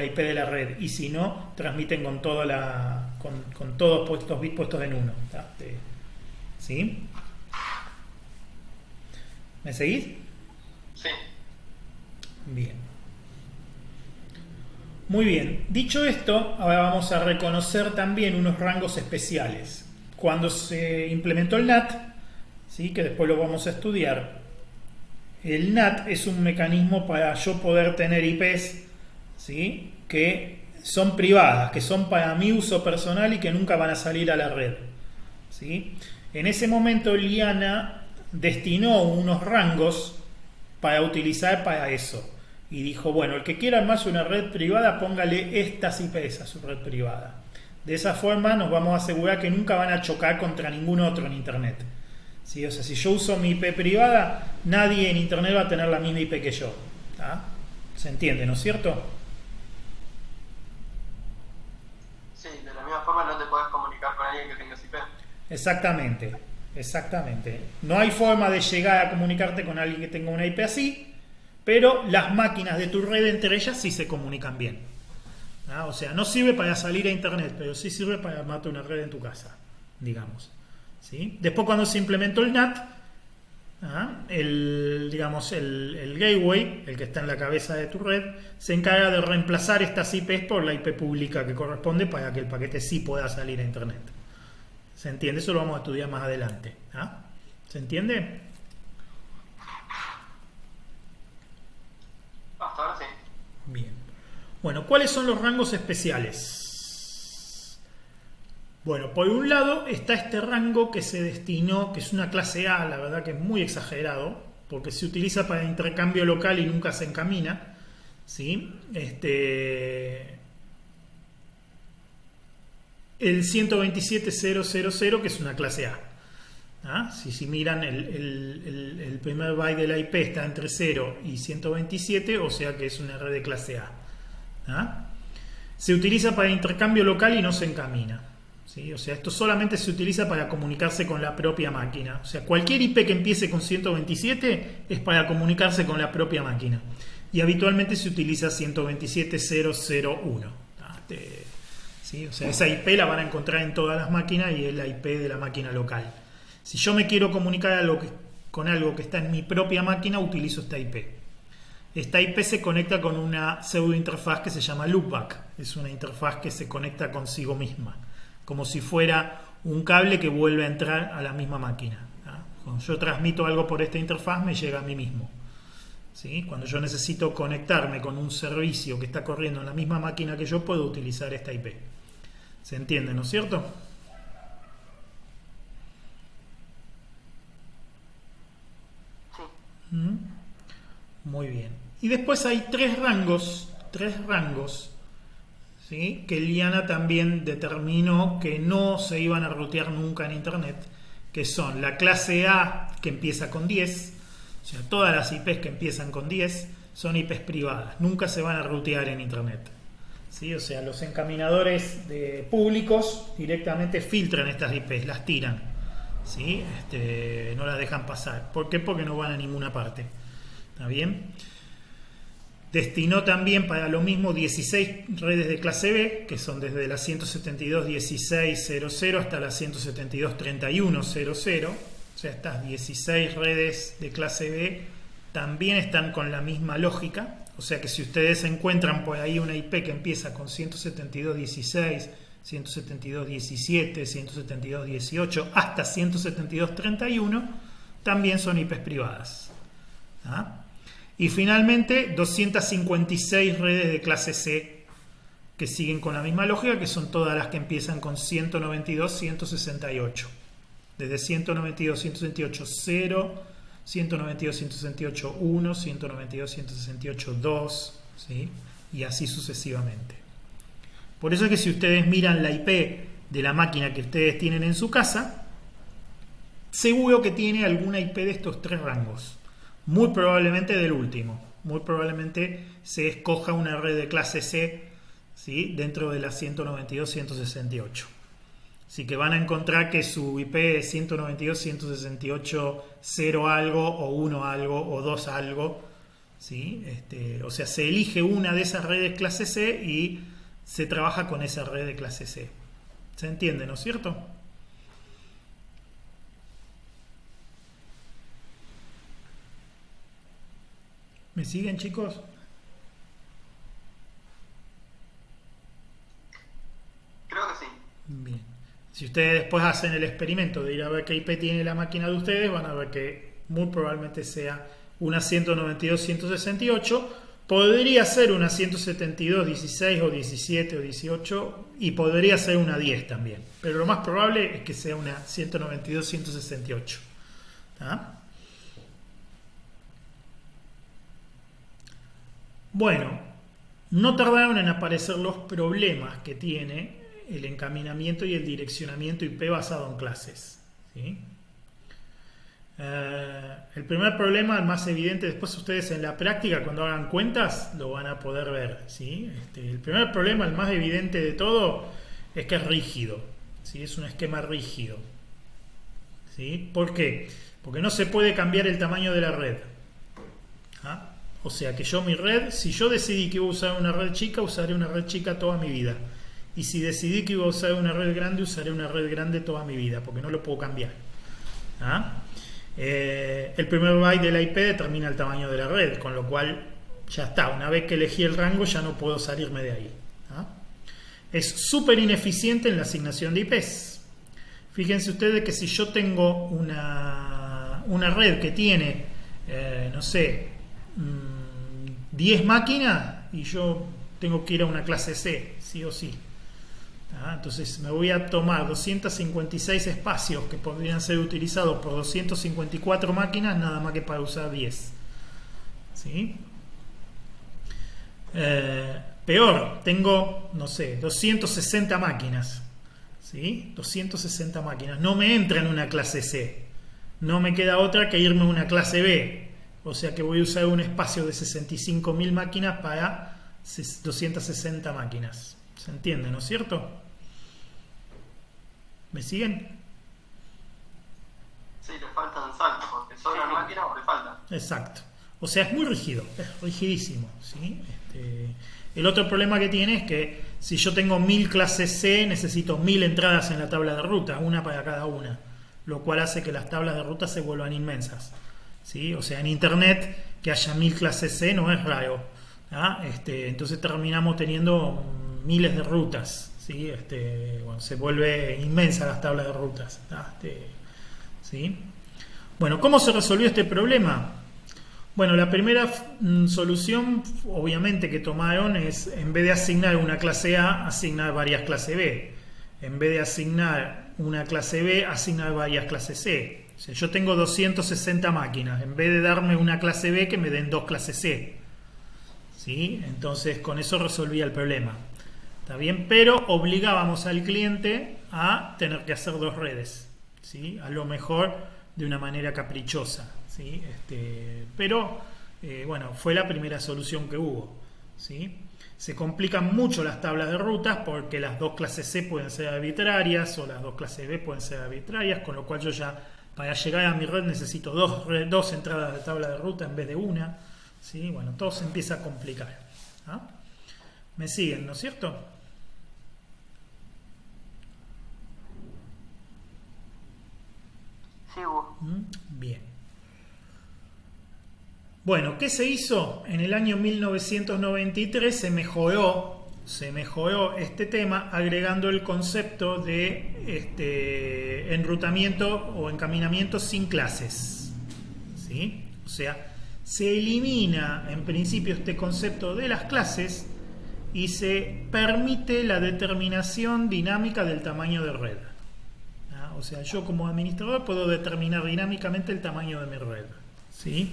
IP de la red, y si no, transmiten con todos bits puestos en 1. ¿Sí? ¿Me seguís? Sí. Bien. Muy bien. Dicho esto, ahora vamos a reconocer también unos rangos especiales. Cuando se implementó el NAT, ¿sí? Que después lo vamos a estudiar, el NAT es un mecanismo para yo poder tener IPs, ¿sí? Que son privadas, que son para mi uso personal y que nunca van a salir a la red. ¿Sí? En ese momento Liana destinó unos rangos para utilizar para eso. Y dijo, bueno, el que quiera armarse una red privada, póngale estas IPs a su red privada. De esa forma nos vamos a asegurar que nunca van a chocar contra ningún otro en Internet. ¿Sí? O sea, si yo uso mi IP privada, nadie en Internet va a tener la misma IP que yo. ¿Se entiende, no es cierto? Sí, de la misma forma no te podés comunicar con alguien que tenga IP. Exactamente, exactamente. No hay forma de llegar a comunicarte con alguien que tenga una IP así, pero las máquinas de tu red entre ellas sí se comunican bien. O sea, no sirve para salir a Internet, pero sí sirve para armarte una red en tu casa, digamos. ¿Sí? Después, cuando se implementó el NAT, el gateway, el que está en la cabeza de tu red, se encarga de reemplazar estas IPs por la IP pública que corresponde para que el paquete sí pueda salir a Internet. ¿Se entiende? Eso lo vamos a estudiar más adelante. ¿Se entiende? Hasta ahora sí. Bien. Bueno, ¿cuáles son los rangos especiales? Bueno, por un lado está este rango que se destinó, que es una clase A, la verdad que es muy exagerado, porque se utiliza para intercambio local y nunca se encamina. ¿Sí? El 127.0.0.0, que es una clase A. Si miran, el primer byte de la IP está entre 0 y 127, o sea que es una red de clase A. Se utiliza para intercambio local y no se encamina. ¿Sí? O sea, esto solamente se utiliza para comunicarse con la propia máquina. O sea, cualquier IP que empiece con 127 es para comunicarse con la propia máquina. Y habitualmente se utiliza 127.0.0.1. ¿Sí? O sea, esa IP la van a encontrar en todas las máquinas y es la IP de la máquina local. Si yo me quiero comunicar con algo que está en mi propia máquina, utilizo esta IP. Esta IP se conecta con una pseudo interfaz que se llama loopback. Es una interfaz que se conecta consigo misma, como si fuera un cable que vuelve a entrar a la misma máquina. Cuando yo transmito algo por esta interfaz, me llega a mí mismo. ¿Sí? Cuando yo necesito conectarme con un servicio que está corriendo en la misma máquina que yo, puedo utilizar esta IP. ¿Se entiende, no es cierto? Sí. Muy bien. Y después hay tres rangos, ¿sí? Que Liana también determinó que no se iban a rutear nunca en Internet, que son la clase A, que empieza con 10, o sea, todas las IPs que empiezan con 10 son IPs privadas, nunca se van a rutear en Internet. ¿Sí? O sea, los encaminadores públicos directamente filtran estas IPs, las tiran. ¿Sí? No las dejan pasar. ¿Por qué? Porque no van a ninguna parte. ¿Está bien? Destinó también para lo mismo 16 redes de clase B, que son desde la 172.16.00 hasta la 172.31.00. O sea, estas 16 redes de clase B también están con la misma lógica. O sea que si ustedes encuentran por ahí una IP que empieza con 172.16, 172.17, 172.18 hasta 172.31, también son IPs privadas. ¿Ah? Y finalmente 256 redes de clase C que siguen con la misma lógica, que son todas las que empiezan con 192.168. Desde 192.168.0, 192.168.1, 192.168.2, ¿sí? Y así sucesivamente. Por eso es que si ustedes miran la IP de la máquina que ustedes tienen en su casa, seguro que tiene alguna IP de estos tres rangos. Muy probablemente del último. Muy probablemente se escoja una red de clase C, ¿sí? Dentro de la 192.168. Así que van a encontrar que su IP es 192.168.0 algo, o 1 algo, o 2 algo. ¿Sí? O sea, se elige una de esas redes clase C y se trabaja con esa red de clase C. ¿Se entiende, no es cierto? ¿Me siguen, chicos? Creo que sí. Bien. Si ustedes después hacen el experimento de ir a ver qué IP tiene la máquina de ustedes, van a ver que muy probablemente sea una 192.168. Podría ser una 172.16 o 17 o 18 y podría ser una 10 también. Pero lo más probable es que sea una 192.168. ¿Ah? Bueno, no tardaron en aparecer los problemas que tiene el encaminamiento y el direccionamiento IP basado en clases. ¿Sí? El primer problema, el más evidente, después ustedes en la práctica cuando hagan cuentas lo van a poder ver. ¿Sí? El primer problema, el más evidente de todo, es que es rígido. ¿Sí? Es un esquema rígido. ¿Sí? ¿Por qué? Porque no se puede cambiar el tamaño de la red. ¿Ah? O sea que yo mi red, si yo decidí que iba a usar una red chica, usaré una red chica toda mi vida. Y si decidí que iba a usar una red grande, usaré una red grande toda mi vida, porque no lo puedo cambiar. ¿Ah? El primer byte de la IP determina el tamaño de la red, con lo cual ya está. Una vez que elegí el rango, ya no puedo salirme de ahí. ¿Ah? Es súper ineficiente en la asignación de IPs. Fíjense ustedes que si yo tengo una red que tiene, no sé, 10 máquinas y yo tengo que ir a una clase C, sí o sí. Entonces me voy a tomar 256 espacios que podrían ser utilizados por 254 máquinas, nada más que para usar 10. ¿Sí? Peor, tengo, no sé, 260 máquinas. ¿Sí? 260 máquinas. No me entra en una clase C. No me queda otra que irme a una clase B. O sea que voy a usar un espacio de 65.000 máquinas para 260 máquinas. ¿Se entiende, no es cierto? ¿Me siguen? Sí, le faltan saltos, porque sobran máquinas o le faltan. Exacto. O sea, es muy rígido, es rigidísimo. ¿Sí? El otro problema que tiene es que si yo tengo 1000 clases C, necesito 1000 entradas en la tabla de ruta, una para cada una. lo cual hace que las tablas de ruta se vuelvan inmensas, ¿sí? O sea, en Internet que haya 1000 clases C no es raro, ¿ah? Entonces terminamos teniendo miles de rutas, ¿sí? Bueno, se vuelve inmensa las tablas de rutas, ¿ah? ¿Sí? Bueno, ¿cómo se resolvió este problema? Bueno, la primera solución, obviamente, que tomaron es, en vez de asignar una clase A, asignar varias clases B. En vez de asignar una clase B, asignar varias clases C. O sea, yo tengo 260 máquinas. En vez de darme una clase B, que me den 2 clases C. ¿Sí? Entonces, con eso resolvía el problema. ¿Está bien? Pero obligábamos al cliente a tener que hacer 2 redes. ¿Sí? A lo mejor de una manera caprichosa. ¿Sí? Pero bueno, fue la primera solución que hubo, ¿sí? Se complican mucho las tablas de rutas porque las 2 clases C pueden ser arbitrarias o las 2 clases B pueden ser arbitrarias, con lo cual yo ya para llegar a mi red necesito 2 entradas de tabla de ruta en vez de una, ¿sí? Bueno, todo se empieza a complicar, ¿ah? ¿Me siguen, no es cierto? Sí, Hugo. Bien. Bueno, ¿qué se hizo? En el año 1993 se mejoró este tema agregando el concepto de enrutamiento o encaminamiento sin clases, ¿sí? O sea, se elimina en principio este concepto de las clases y se permite la determinación dinámica del tamaño de red. ¿Ah? O sea, yo como administrador puedo determinar dinámicamente el tamaño de mi red, ¿sí?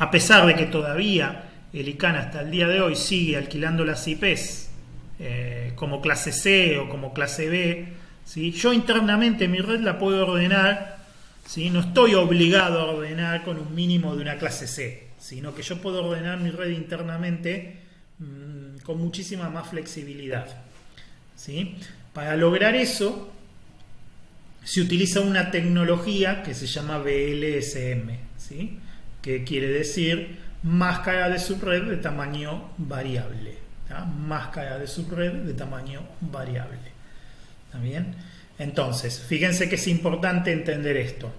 A pesar de que todavía el ICANN hasta el día de hoy sigue alquilando las IPs como clase C o como clase B, ¿sí? Yo internamente mi red la puedo ordenar, ¿sí? No estoy obligado a ordenar con un mínimo de una clase C, sino que yo puedo ordenar mi red internamente con muchísima más flexibilidad, ¿sí? Para lograr eso se utiliza una tecnología que se llama VLSM, ¿sí? Que quiere decir máscara de subred de tamaño variable, ¿tá? Máscara de subred de tamaño variable. ¿Está bien? Entonces, fíjense que es importante entender esto,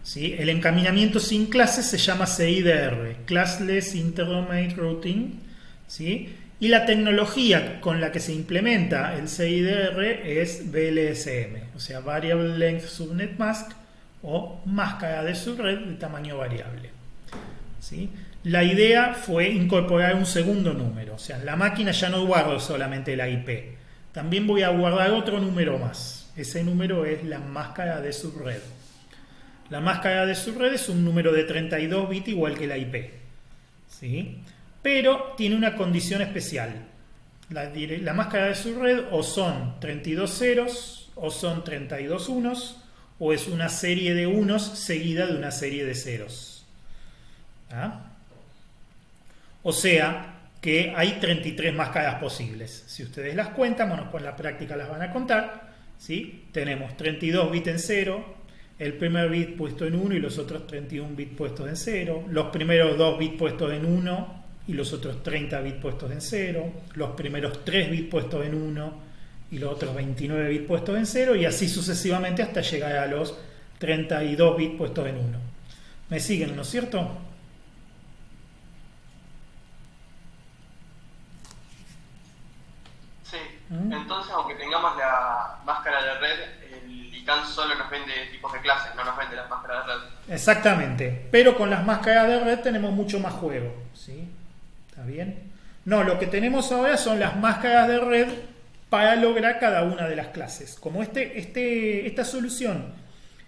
¿sí? El encaminamiento sin clases se llama CIDR, Classless Interdomain Routing, ¿sí? Y la tecnología con la que se implementa el CIDR es VLSM, o sea, Variable Length Subnet Mask o máscara de subred de tamaño variable. ¿Sí? La idea fue incorporar un segundo número, o sea, en la máquina ya no guardo solamente la IP, también voy a guardar otro número más. Ese número es la máscara de subred. La máscara de subred es un número de 32 bits igual que la IP, ¿sí? Pero tiene una condición especial. La máscara de subred o son 32 ceros o son 32 unos o es una serie de unos seguida de una serie de ceros. ¿Ah? O sea que hay 33 máscaras posibles. Si ustedes las cuentan, bueno, pues en la práctica las van a contar, ¿sí? Tenemos 32 bits en 0, el primer bit puesto en 1 y los otros 31 bits puestos en 0, los primeros 2 bits puestos en 1 y los otros 30 bits puestos en 0, los primeros 3 bits puestos en 1 y los otros 29 bits puestos en 0, y así sucesivamente hasta llegar a los 32 bits puestos en 1. ¿Me siguen, no es cierto? Sí, entonces aunque tengamos la máscara de red, el ICANN solo nos vende tipos de clases, no nos vende las máscaras de red. Exactamente, pero con las máscaras de red tenemos mucho más juego, ¿sí? ¿Está bien? No, lo que tenemos ahora son las máscaras de red para lograr cada una de las clases. Como esta solución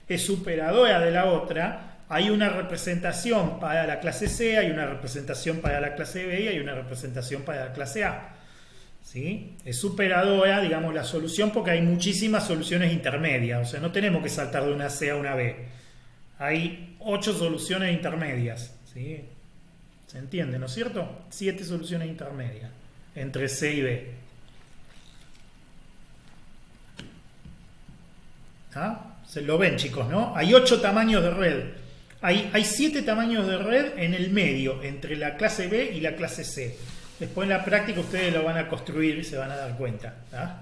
es superadora de la otra, hay una representación para la clase C, hay una representación para la clase B y hay una representación para la clase A. ¿Sí? Es superadora, digamos, la solución porque hay muchísimas soluciones intermedias. O sea, no tenemos que saltar de una C a una B. Hay 8 soluciones intermedias, ¿sí? ¿Se entiende, no es cierto? 7 soluciones intermedias entre C y B. ¿Ah? Se lo ven, chicos, ¿no? Hay 8 tamaños de red. Hay 7 tamaños de red en el medio, entre la clase B y la clase C. Después en la práctica ustedes lo van a construir y se van a dar cuenta, ¿tá?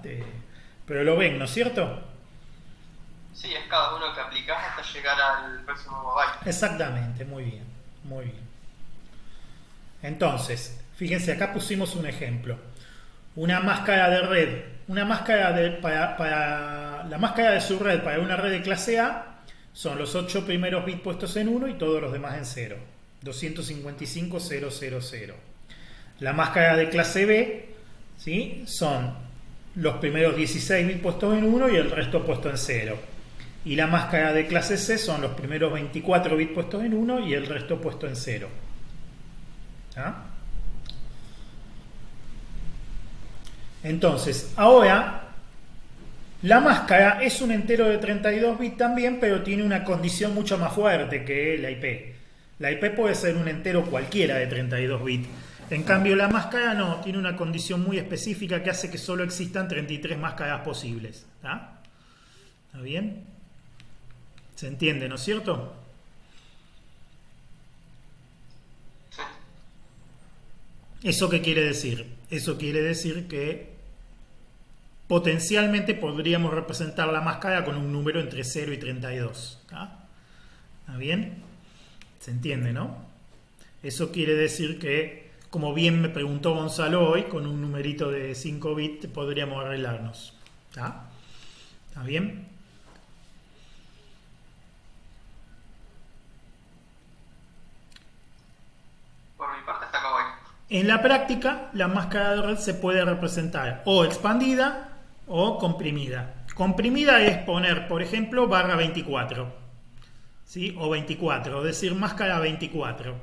Pero lo ven, ¿no es cierto? Sí, es cada uno que aplicás hasta llegar al próximo byte. Exactamente, muy bien, muy bien. Entonces, fíjense, acá pusimos un ejemplo. Una máscara de red, una máscara para la máscara de subred para una red de clase A son los 8 primeros bits puestos en 1 y todos los demás en 0. 255.000. La máscara de clase B, ¿sí?, son los primeros 16 bits puestos en 1 y el resto puesto en 0. Y la máscara de clase C son los primeros 24 bits puestos en 1 y el resto puesto en 0. ¿Ah? Entonces, ahora la máscara es un entero de 32 bits también, pero tiene una condición mucho más fuerte que la IP. La IP puede ser un entero cualquiera de 32 bits. En cambio, la máscara no, tiene una condición muy específica que hace que solo existan 33 máscaras posibles. ¿Está bien? ¿Se entiende, no es cierto? Sí. ¿Eso qué quiere decir? Eso quiere decir que potencialmente podríamos representar la máscara con un número entre 0 y 32. ¿Está bien? ¿Se entiende, no? Eso quiere decir que, como bien me preguntó Gonzalo hoy, con un numerito de 5 bits podríamos arreglarnos. ¿Está bien? Por mi parte, hasta acá voy. En la práctica, la máscara de red se puede representar o expandida o comprimida. Comprimida es poner, por ejemplo, barra 24, ¿sí? O 24, es decir, máscara 24.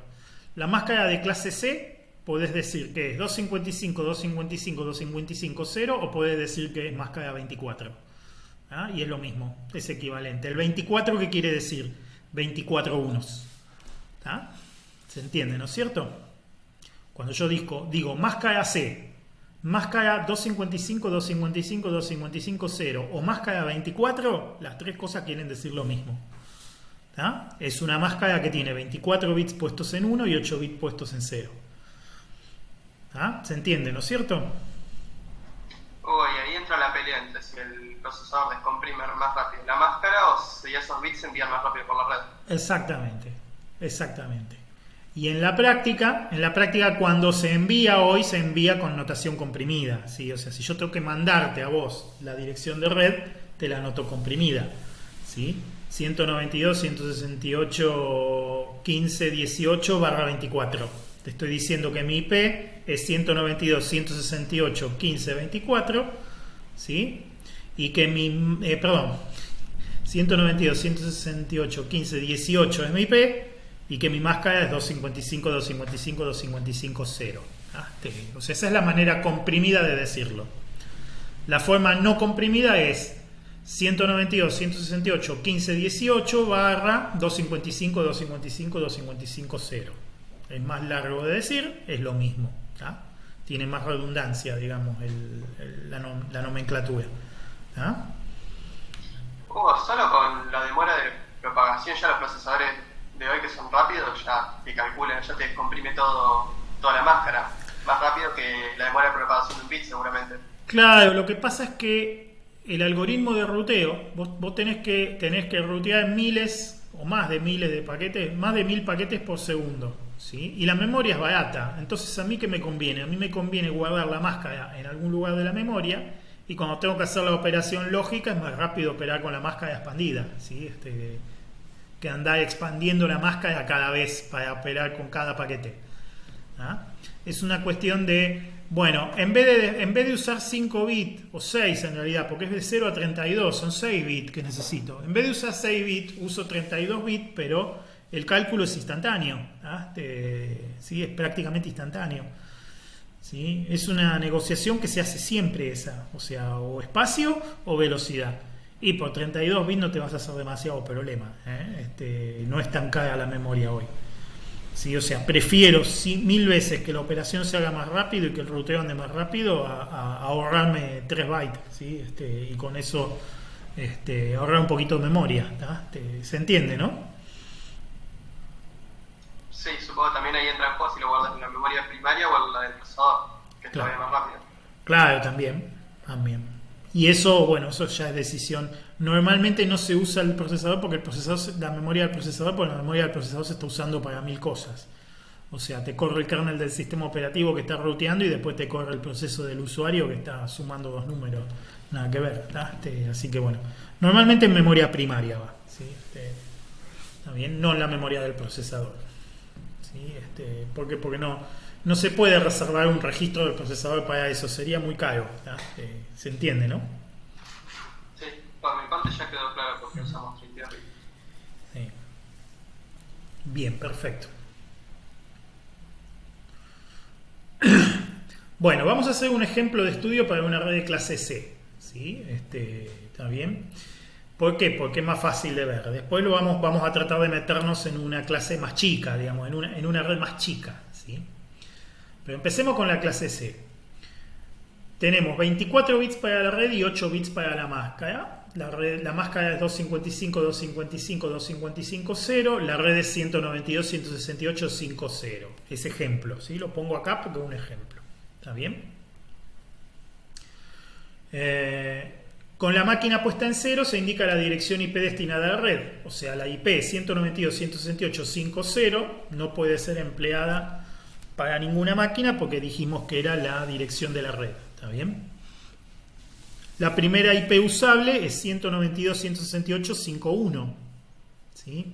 La máscara de clase C, podés decir que es 255, 255, 255, 0, o podés decir que es máscara 24. ¿Ah? Y es lo mismo, es equivalente. El 24, ¿qué quiere decir? 24 unos. ¿Ah? ¿Se entiende, no es cierto? Cuando yo digo máscara C, máscara 255, 255, 255, 0 o máscara 24, las tres cosas quieren decir lo mismo. ¿Ah? Es una máscara que tiene 24 bits puestos en 1 y 8 bits puestos en 0. ¿Ah? ¿Se entiende, no es cierto? Uy, ahí entra la pelea entre si el procesador descomprime más rápido la máscara o si esos bits se envían más rápido por la red. Exactamente, exactamente. Y en la práctica cuando se envía hoy, se envía con notación comprimida, ¿sí? O sea, si yo tengo que mandarte a vos la dirección de red, te la anoto comprimida, ¿sí? 192.168.15.18/24. Te estoy diciendo que mi IP es 192.168.15.24, ¿sí? Y que mi... 192.168.15.18 es mi IP y que mi máscara es 255, 255, 255, 0. O sea, esa es la manera comprimida de decirlo. La forma no comprimida es 192.168.15.18 / 255, 255, 0. Es más largo de decir, es lo mismo. ¿Tá? Tiene más redundancia, digamos, la nomenclatura. ¿Tá? Solo con la demora de propagación ya los procesadores de hoy que son rápidos ya te calculan, ya te descomprime toda la máscara. Más rápido que la demora de propagación de un bit seguramente. Claro, lo que pasa es que el algoritmo de ruteo, vos tenés que rutear miles o más de miles de paquetes, más de 1000 paquetes por segundo, ¿sí? Y la memoria es barata, entonces ¿a mí qué me conviene? A mí me conviene guardar la máscara en algún lugar de la memoria y cuando tengo que hacer la operación lógica es más rápido operar con la máscara expandida, ¿sí? Que andar expandiendo la máscara cada vez para operar con cada paquete. ¿Ah? Es una cuestión de, bueno, en vez de usar 5 bits, o 6 en realidad, porque es de 0 a 32, son 6 bits que necesito. En vez de usar 6 bits, uso 32 bits, pero el cálculo es instantáneo. ¿Ah? ¿Sí? Es prácticamente instantáneo. ¿Sí? Es una negociación que se hace siempre esa, o sea, o espacio o velocidad. Y por 32 bits no te vas a hacer demasiado problema. No es tan cara la memoria hoy. ¿Sí? O sea, prefiero 1000 veces que la operación se haga más rápido y que el ruteo ande más rápido a ahorrarme 3 bytes. ¿Sí? Y con eso ahorrar un poquito de memoria. ¿Se entiende, no? Sí, supongo que también ahí entra en juego si lo guardas en la memoria primaria o en la del procesador, que claro, todavía más rápido. Claro, también. Y eso, bueno, eso ya es decisión. Normalmente no se usa el procesador porque la memoria del procesador, porque la memoria del procesador se está usando para 1000 cosas. O sea, te corre el kernel del sistema operativo que está ruteando y después te corre el proceso del usuario que está sumando dos números. Nada que ver, ¿tá? Así que bueno, normalmente en memoria primaria va, ¿sí? Está bien, no en la memoria del procesador, ¿sí? Porque no se puede reservar un registro del procesador para eso, sería muy caro, ¿tá? Se entiende, ¿no? Sí, por mi parte ya quedó claro porque usamos 32 bits. Sí. Bien, perfecto. Bueno, vamos a hacer un ejemplo de estudio para una red de clase C, ¿sí? ¿Está bien? ¿Por qué? Porque es más fácil de ver. Después vamos a tratar de meternos en una clase más chica, digamos, en una red más chica, ¿sí? Pero empecemos con la clase C. Tenemos 24 bits para la red y 8 bits para la máscara. La máscara es 255, 255, 255, 0. La red es 192, 168, 50. Es ejemplo, ¿sí? Lo pongo acá porque es un ejemplo. ¿Está bien? Con la máquina puesta en 0 se indica la dirección IP destinada a la red. O sea, la IP 192.168.50 no puede ser empleada para ninguna máquina porque dijimos que era la dirección de la red. ¿Está bien? La primera IP usable es 192.168.51. ¿Sí?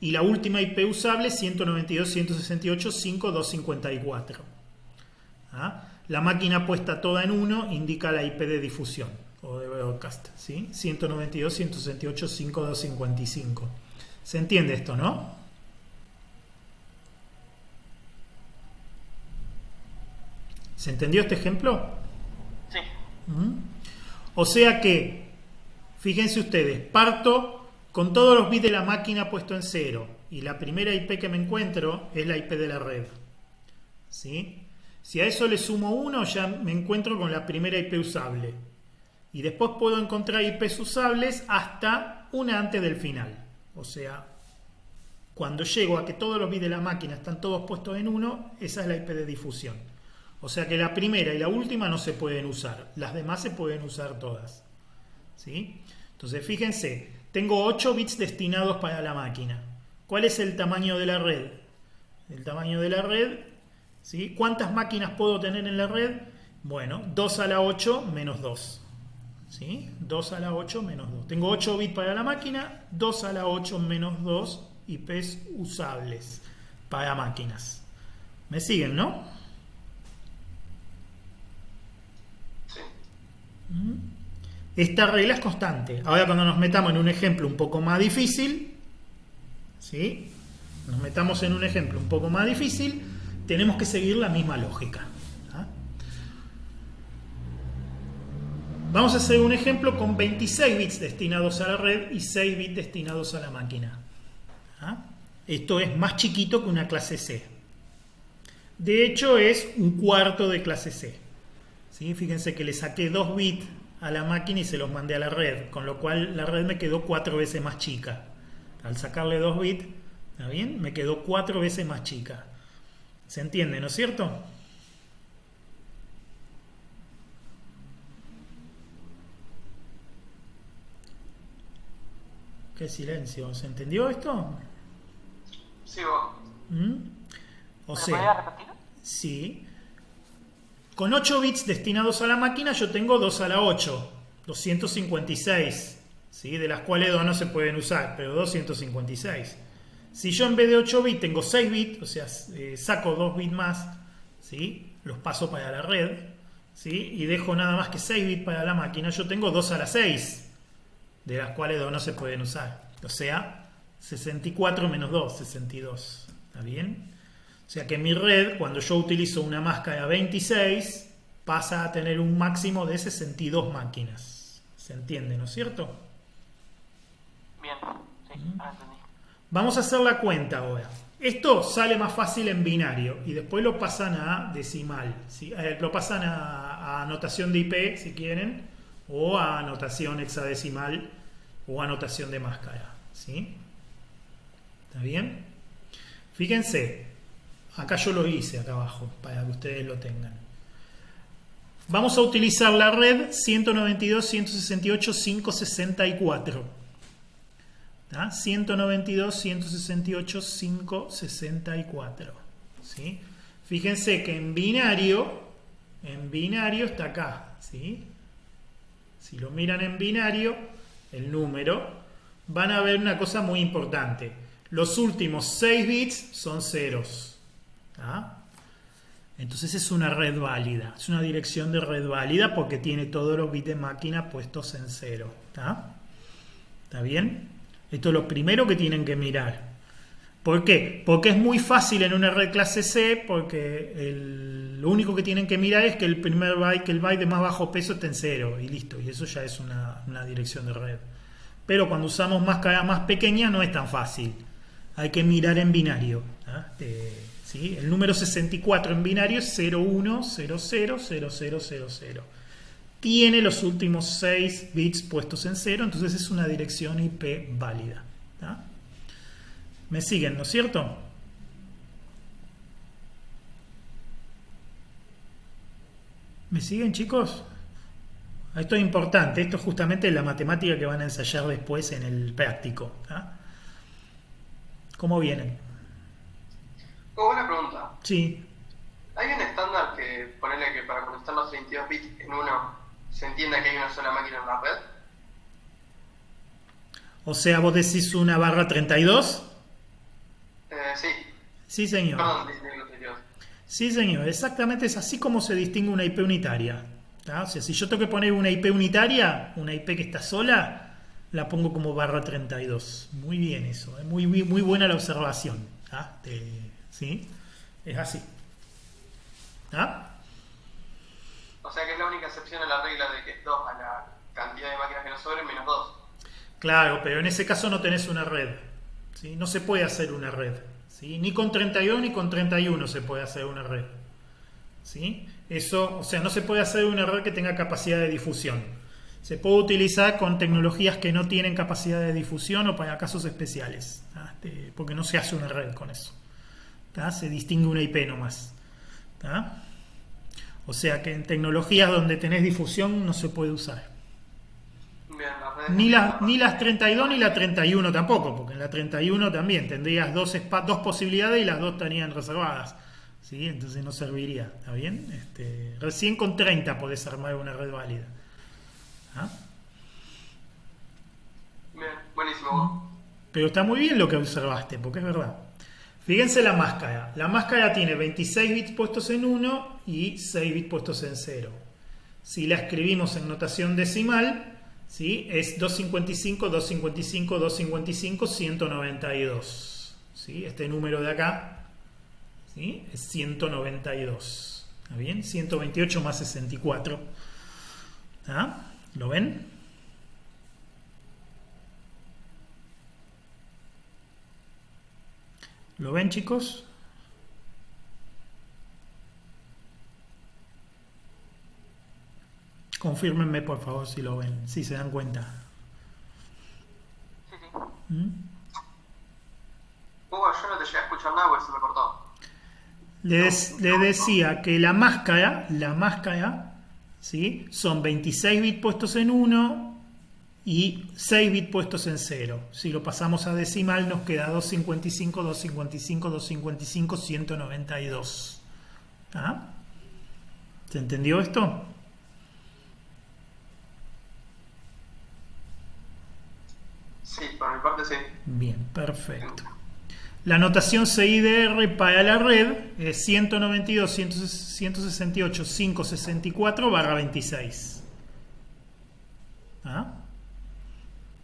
Y la última IP usable es 192.168.5.254. ¿Ah? La máquina puesta toda en 1 indica la IP de difusión o de broadcast, ¿sí? 192.168.5.255. ¿Se entiende esto, no? ¿Se entendió este ejemplo? Sí. O sea que, fíjense ustedes, parto con todos los bits de la máquina puesto en 0 y la primera IP que me encuentro es la IP de la red, ¿sí? Si a eso le sumo 1, ya me encuentro con la primera IP usable. Y después puedo encontrar IPs usables hasta una antes del final. O sea, cuando llego a que todos los bits de la máquina están todos puestos en 1, esa es la IP de difusión. O sea que la primera y la última no se pueden usar. Las demás se pueden usar todas, ¿sí? Entonces, fíjense, tengo 8 bits destinados para la máquina. ¿Cuál es el tamaño de la red? El tamaño de la red... ¿Sí? ¿Cuántas máquinas puedo tener en la red? Bueno, 2 a la 8 menos 2. ¿Sí? 2 a la 8 menos 2. Tengo 8 bits para la máquina, 2 a la 8 menos 2 IPs usables para máquinas. ¿Me siguen, no? Sí. Esta regla es constante. Ahora cuando nos metamos en un ejemplo un poco más difícil, ¿sí? Nos metamos en un ejemplo un poco más difícil, tenemos que seguir la misma lógica. ¿Ah? Vamos a hacer un ejemplo con 26 bits destinados a la red y 6 bits destinados a la máquina. ¿Ah? Esto es más chiquito que una clase C. De hecho, es un cuarto de clase C. ¿Sí? Fíjense que le saqué 2 bits a la máquina y se los mandé a la red, con lo cual la red me quedó 4 veces más chica. Al sacarle 2 bits, ¿está bien? Me quedó 4 veces más chica. ¿Se entiende, no es cierto? Qué silencio. ¿Se entendió esto? Sí, vos. O ¿Me sea, podría repetir? sí. Con 8 bits destinados a la máquina yo tengo 2 a la 8, 256, ¿sí? De las cuales 2 no se pueden usar, pero 256. Si yo en vez de 8 bits tengo 6 bits, o sea, saco 2 bits más, ¿sí? Los paso para la red, ¿sí? Y dejo nada más que 6 bits para la máquina, yo tengo 2 a la 6, de las cuales 2 no se pueden usar. O sea, 64 menos 2, 62. ¿Está bien? O sea que mi red, cuando yo utilizo una máscara 26, pasa a tener un máximo de 62 máquinas. ¿Se entiende, no es cierto? Bien, sí, ahora entendí. Vamos a hacer la cuenta ahora. Esto sale más fácil en binario y después lo pasan a decimal, ¿sí? Lo pasan a notación de IP si quieren, o a notación hexadecimal o a notación de máscara, ¿sí? ¿Está bien? Fíjense, acá yo lo hice acá abajo para que ustedes lo tengan. Vamos a utilizar la red 192.168.564. 192.168.564. ¿Sí? Fíjense que en binario está acá. ¿Sí? Si lo miran en binario, el número, van a ver una cosa muy importante. Los últimos 6 bits son ceros. Entonces es una red válida. Es una dirección de red válida porque tiene todos los bits de máquina puestos en cero. ¿Está bien? Esto es lo primero que tienen que mirar. ¿Por qué? Porque es muy fácil en una red clase C, porque lo único que tienen que mirar es que el primer byte, que el byte de más bajo peso esté en cero, y listo, y eso ya es una dirección de red. Pero cuando usamos máscaras más pequeñas no es tan fácil. Hay que mirar en binario. ¿Sí? El número 64 en binario es 01000000. Tiene los últimos 6 bits puestos en cero, entonces es una dirección IP válida. ¿Me siguen, no es cierto? ¿Me siguen, chicos? Esto es importante, esto es justamente la matemática que van a ensayar después en el práctico. ¿Cómo vienen? Buena pregunta. Sí. ¿Hay un estándar que ponerle que para conectar los 32 bits en uno se entienda que hay una sola máquina en la red? O sea, vos decís una barra 32. Sí. Sí, señor. Perdón, los 32. Sí, señor. Exactamente es así como se distingue una IP unitaria. O sea, si yo tengo que poner una IP unitaria, una IP que está sola, la pongo como barra 32. Muy bien eso. Es muy buena la observación. ¿Sí? Es así. O sea que es la única excepción a la regla de que es 2 a la cantidad de máquinas que nos sobren menos 2. Claro, pero en ese caso no tenés una red. ¿Sí? No se puede hacer una red. ¿Sí? Ni con 32 ni con 31 se puede hacer una red. ¿Sí? Eso, o sea, no se puede hacer una red que tenga capacidad de difusión. Se puede utilizar con tecnologías que no tienen capacidad de difusión o para casos especiales. Porque no se hace una red con eso. Se distingue una IP nomás. O sea que en tecnologías donde tenés difusión no se puede usar. Bien, Ni las 32 ni la 31 tampoco, porque en la 31 también tendrías dos posibilidades y las dos estarían reservadas. ¿Sí? Entonces no serviría. ¿Está bien? Recién con 30 podés armar una red válida. Bien, buenísimo. Pero está muy bien lo que observaste, porque es verdad. Fíjense la máscara. La máscara tiene 26 bits puestos en 1 y 6 bits puestos en 0. Si la escribimos en notación decimal, ¿sí? Es 255, 255, 255, 192. ¿Sí? Este número de acá, ¿sí? Es 192. ¿Está bien? 128 más 64. ¿Lo ven? ¿Lo ven, chicos? Confírmenme, por favor, si lo ven, si se dan cuenta. Sí. Hugo, yo no te llegué a escuchar nada porque se me cortó. Le decía que la máscara, ¿sí? Son 26 bits puestos en 1 y 6 bits puestos en 0. Si lo pasamos a decimal nos queda 255, 255, 255, 192. ¿Se entendió esto? Sí, por mi parte sí. Bien, perfecto. La notación CIDR para la red es 192.168.564/26.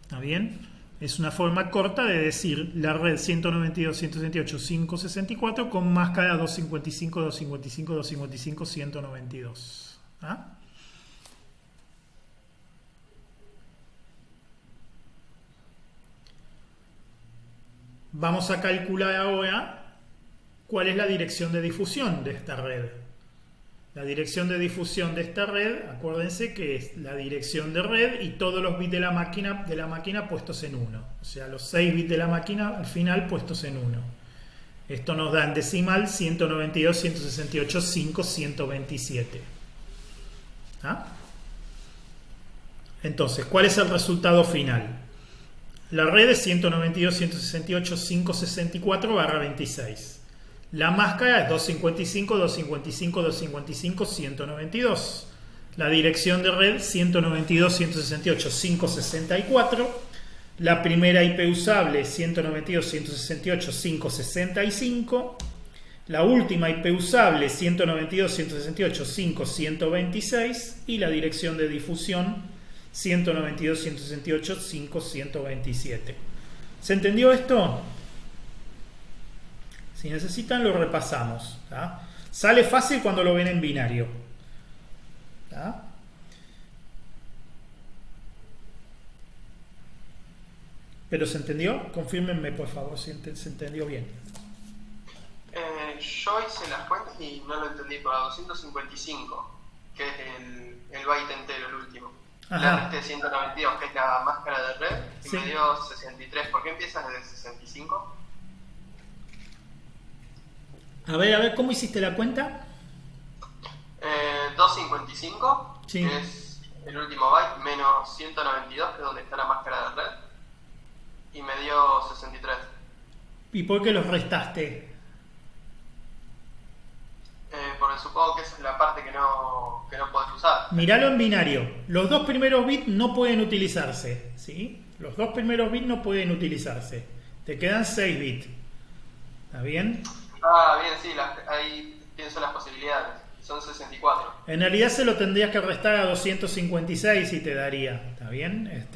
¿Está bien? Es una forma corta de decir la red 192.168.564 con máscara 255, 255, 255, 192. Vamos a calcular ahora cuál es la dirección de difusión de esta red. La dirección de difusión de esta red, acuérdense que es la dirección de red y todos los bits de la máquina puestos en 1. O sea, los 6 bits de la máquina al final puestos en 1. Esto nos da en decimal 192.168.5.127. ¿Ah? Entonces, ¿cuál es el resultado final? La red es 192.168.564/26. La máscara es 255.255.255.192. La dirección de red 192.168.564. La primera IP usable 192.168.565. La última IP usable 192.168.5.126. Y la dirección de difusión 192.168.5.127. ¿Se entendió esto? Si necesitan lo repasamos. ¿Tá? Sale fácil cuando lo ven en binario. ¿Tá? ¿Pero se entendió? Confírmenme por favor si se entendió bien. Yo hice las cuentas y no lo entendí, pero a 255, que es el byte entero, el último. Ajá. La 192, que es la máscara de red, y Sí. me dio 63. ¿Por qué empiezas desde 65? A ver, ¿cómo hiciste la cuenta? 255, Sí. que es el último byte, menos 192, que es donde está la máscara de red, y me dio 63. ¿Y por qué los restaste? Porque supongo que esa es la parte que no podés usar. Míralo en binario. Los dos primeros bits no pueden utilizarse. ¿Sí? Los dos primeros bits no pueden utilizarse. Te quedan 6 bits. ¿Está bien? Ah, bien, sí, ahí pienso las posibilidades. Son 64. En realidad se lo tendrías que restar a 256 y te daría. ¿Está bien?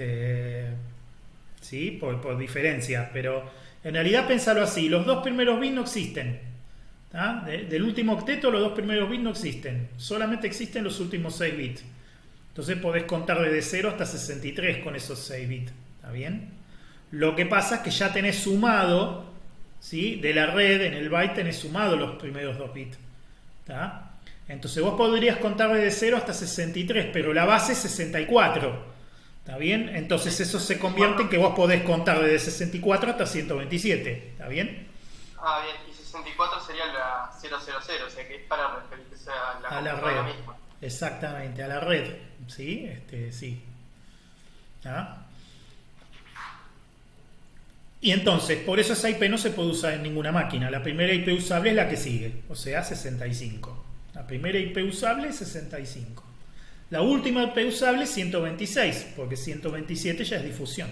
Sí, por diferencia. Pero en realidad pensalo así. Los dos primeros bits no existen. ¿Ah? Del último octeto los dos primeros bits no existen, solamente existen los últimos 6 bits. Entonces podés contar desde 0 hasta 63 con esos 6 bits. ¿Está bien? Lo que pasa es que ya tenés sumado, ¿sí? De la red en el byte tenés sumado los primeros 2 bits. ¿Está? Entonces vos podrías contar desde 0 hasta 63, pero la base es 64. ¿Está bien? Entonces eso se convierte en que vos podés contar desde 64 hasta 127. ¿Está bien? Ah, bien, y 64 sería la 000, o sea que es para referirse a la computadora red. misma. Exactamente, a la red. ¿Sí? Sí. ¿Ah? Y entonces, por eso esa IP no se puede usar en ninguna máquina. La primera IP usable es la que sigue, o sea, 65. La primera IP usable es 65. La última IP usable es 126, porque 127 ya es difusión.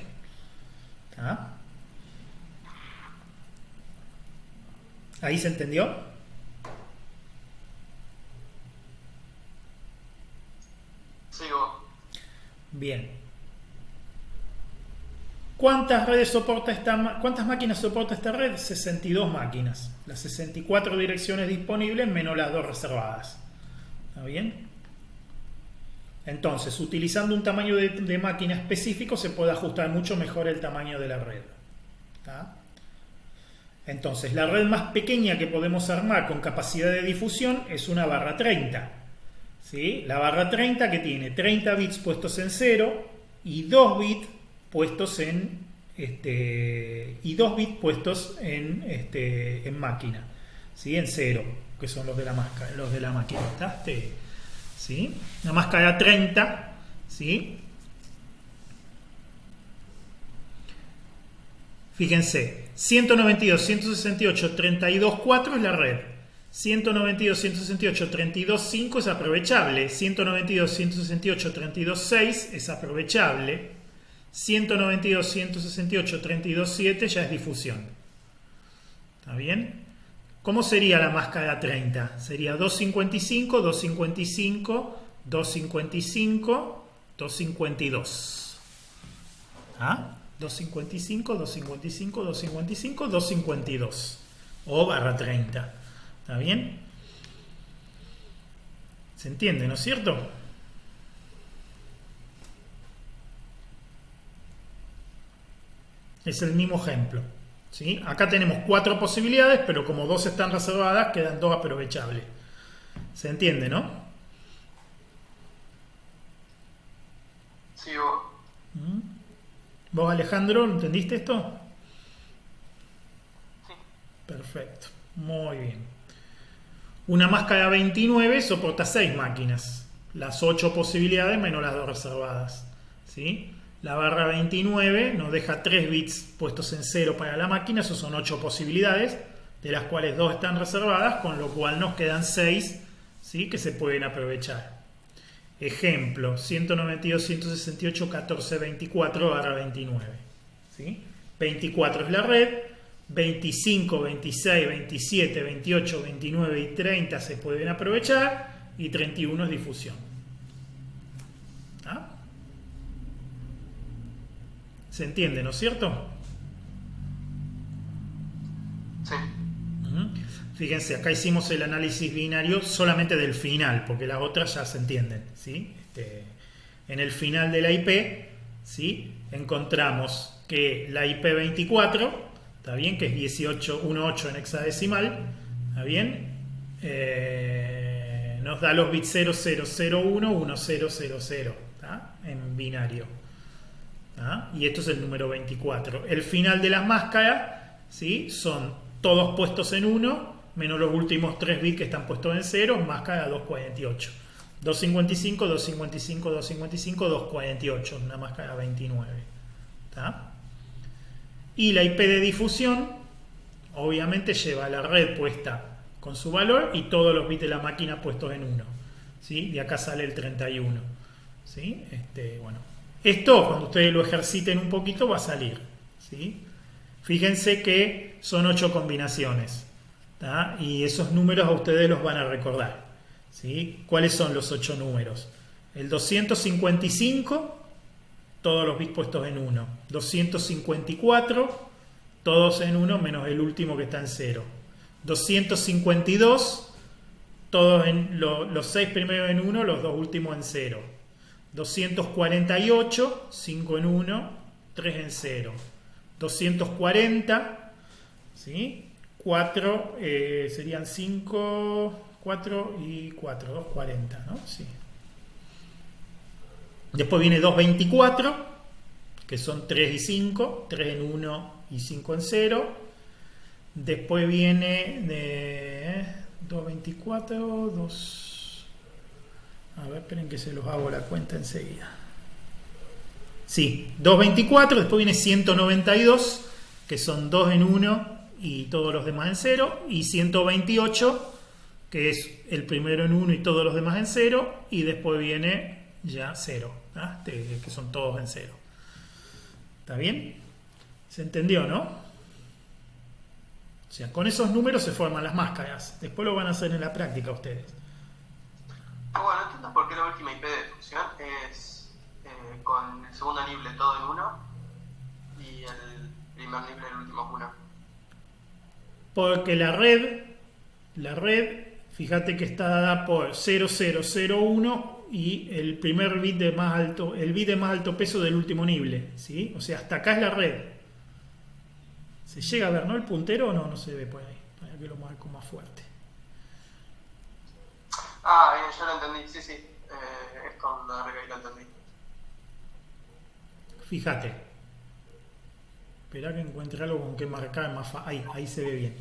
¿Ah? ¿Ahí se entendió? Sigo. Bien. ¿Cuántas máquinas soporta esta red? 62 máquinas. Las 64 direcciones disponibles menos las 2 reservadas. ¿Está bien? Entonces, utilizando un tamaño de máquina específico se puede ajustar mucho mejor el tamaño de la red. ¿Está? Entonces, la red más pequeña que podemos armar con capacidad de difusión es una barra 30. ¿Sí? La barra 30 que tiene 30 bits puestos en 0 y 2 bits puestos en máquina, ¿sí? En 0, que son los de la máscara, los de la máquina. ¿Sí? La máscara 30, ¿sí? Fíjense, 192.168.32.4 es la red. 192.168.32.5 es aprovechable. 192.168.32.6 es aprovechable. 192.168.32.7 ya es difusión. ¿Está bien? ¿Cómo sería la máscara 30? Sería 255, 255, 255, 252. ¿Ah? 255, 255, 255, 252. O barra 30. ¿Está bien? ¿Se entiende, no es cierto? Es el mismo ejemplo. ¿Sí? Acá tenemos 4 posibilidades, pero como 2 están reservadas, quedan 2 aprovechables. ¿Se entiende, no? Sí, vos. ¿Vos, Alejandro, entendiste esto? Sí. Perfecto. Muy bien. Una máscara 29 soporta 6 máquinas. las 8 posibilidades menos las 2 reservadas, ¿sí? La barra 29 nos deja 3 bits puestos en 0 para la máquina, esos son 8 posibilidades, de las cuales 2 están reservadas, con lo cual nos quedan 6, ¿sí? Que se pueden aprovechar. Ejemplo, 192.168.14.24 barra 29, ¿sí? 24 es la red, 25, 26, 27, 28, 29 y 30 se pueden aprovechar, y 31 es difusión. ¿Ah? ¿Se entiende, no es cierto? Sí. Fíjense, acá hicimos el análisis binario solamente del final, porque las otras ya se entienden, ¿sí? En el final de la IP, ¿sí? Encontramos que la IP 24, ¿está bien? Que es 1818 en hexadecimal, ¿está bien? Nos da los bits 0001, 1000, ¿tá? En binario. ¿Ah? Y esto es el número 24. El final de las máscaras, ¿sí? Son todos puestos en 1, menos los últimos 3 bits que están puestos en 0, máscara 248. 255, 255, 255, 248, una máscara 29. ¿Tá? Y la IP de difusión, obviamente lleva la red puesta con su valor y todos los bits de la máquina puestos en 1. ¿Sí? De acá sale el 31. ¿Sí? Bueno. Esto, cuando ustedes lo ejerciten un poquito, va a salir, ¿sí? Fíjense que son 8 combinaciones, ¿tá? Y esos números a ustedes los van a recordar, ¿sí? ¿Cuáles son los 8 números? El 255, todos los bits puestos en 1. 254, todos en 1, menos el último que está en 0. 252, todos en los 6 primeros en 1, los 2 últimos en 0. 248, 5 en 1, 3 en 0. 240, ¿sí? 4 serían 5, 4 y 4, 240, ¿no? Sí. Después viene 224, que son 3 y 5, 3 en 1 y 5 en 0. Después viene de 224, 2... A ver, esperen que se los hago la cuenta enseguida. Sí, 224, después viene 192, que son 2 en 1 y todos los demás en 0. Y 128, que es el primero en 1 y todos los demás en 0. Y después viene ya 0, ¿ah? Que son todos en 0. ¿Está bien? ¿Se entendió, no? O sea, con esos números se forman las máscaras. Después lo van a hacer en la práctica ustedes. Bueno, entiendo por qué la última IP de difusión es con el segundo nivel todo en 1 y el primer nivel el último en 1. Porque la red, fíjate que está dada por 0001 y el primer bit de más alto, el bit de más alto peso del último nivel, ¿sí? O sea, hasta acá es la red. ¿Se llega a ver, no, el puntero o no? No se ve por ahí. Para que lo marco más fuerte. Ah, ya lo entendí, sí. Es con la regla y lo entendí. Fíjate. Espera que encuentre algo con que marcar más fácil. Ahí se ve bien.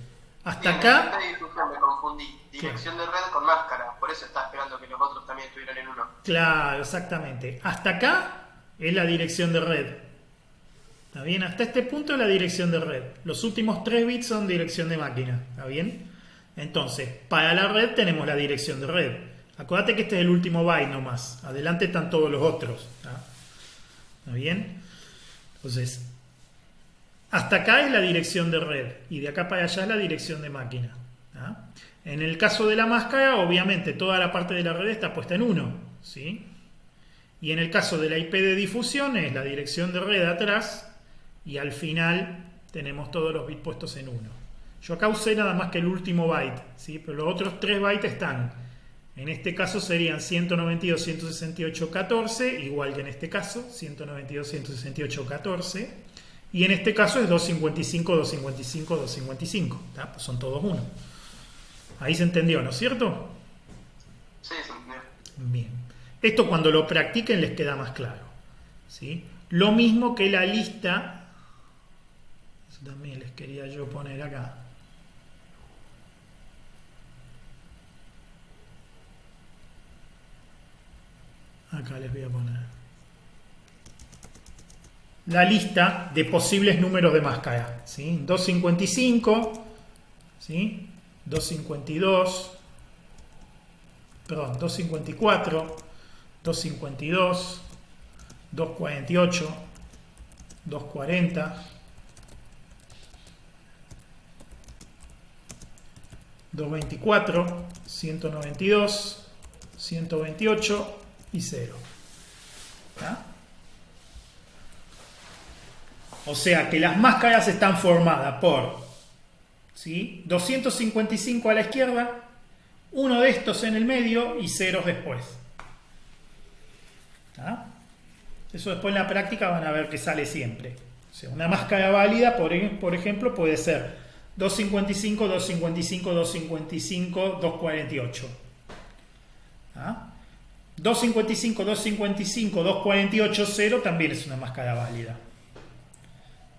Hasta acá. En difusión me confundí. Dirección de red con máscara. Por eso estaba esperando que los otros también estuvieran en 1. Claro, exactamente. Hasta acá es la dirección de red. ¿Está bien? Hasta este punto es la dirección de red. Los últimos 3 bits son dirección de máquina. ¿Está bien? Entonces, para la red tenemos la dirección de red. Acuérdate que este es el último byte nomás. Adelante están todos los otros. ¿Está bien? Entonces, hasta acá es la dirección de red. Y de acá para allá es la dirección de máquina. ¿Está? En el caso de la máscara, obviamente, toda la parte de la red está puesta en 1. ¿Sí? Y en el caso de la IP de difusión es la dirección de red atrás. Y al final tenemos todos los bits puestos en 1. Yo acá usé nada más que el último byte, ¿sí? Pero los otros 3 bytes están. En este caso serían 192.168.14, igual que en este caso, 192.168.14. Y en este caso es 255, 255, 255. ¿Tá? Pues son todos 1. Ahí se entendió, ¿no es cierto? Sí, se entendió. Bien. Esto cuando lo practiquen les queda más claro, ¿sí? Lo mismo que la lista. Eso también les quería yo poner acá. Acá les voy a poner la lista de posibles números de máscara, ¿sí? 255, ¿sí? 252, perdón, 254, 252, 248, 240, 224, 192, 128 y 0. ¿Está? O sea que las máscaras están formadas por, ¿sí?, 255 a la izquierda, uno de estos en el medio y ceros después. ¿Está? Eso después en la práctica van a ver que sale siempre. O sea, una máscara válida, por ejemplo, puede ser 255, 255, 255, 248. ¿Ah? 255, 255, 248, 0 también es una máscara válida.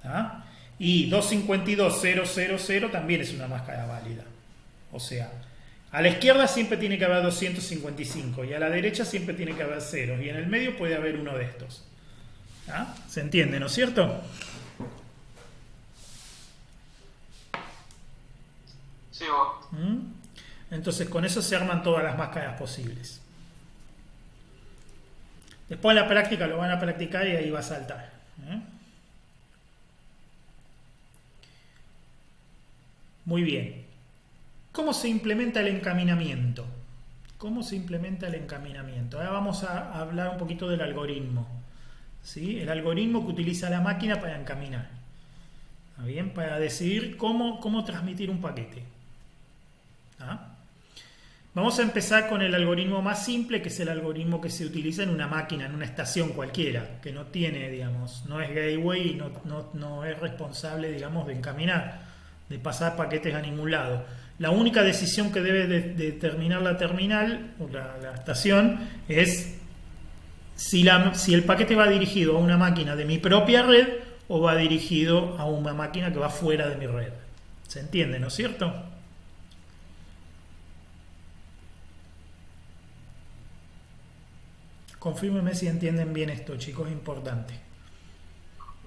¿Ah? Y 252, 0, 0, 0 también es una máscara válida. O sea, a la izquierda siempre tiene que haber 255 y a la derecha siempre tiene que haber 0 y en el medio puede haber uno de estos. ¿Ah? ¿Se entiende, no es cierto? Sí, vos. Entonces con eso se arman todas las máscaras posibles. Después en la práctica lo van a practicar y ahí va a saltar. Muy bien. ¿Cómo se implementa el encaminamiento? ¿Cómo se implementa el encaminamiento? Ahora vamos a hablar un poquito del algoritmo. ¿Sí? El algoritmo que utiliza la máquina para encaminar. ¿Está bien? Para decidir cómo transmitir un paquete. ¿Ah? Vamos a empezar con el algoritmo más simple, que es el algoritmo que se utiliza en una máquina, en una estación cualquiera, que no tiene, digamos, no es gateway y no es responsable, digamos, de encaminar, de pasar paquetes a ningún lado. La única decisión que debe determinar la terminal, o la estación, es si el paquete va dirigido a una máquina de mi propia red o va dirigido a una máquina que va fuera de mi red. ¿Se entiende, no es cierto? Confírmenme si entienden bien esto, chicos, es importante.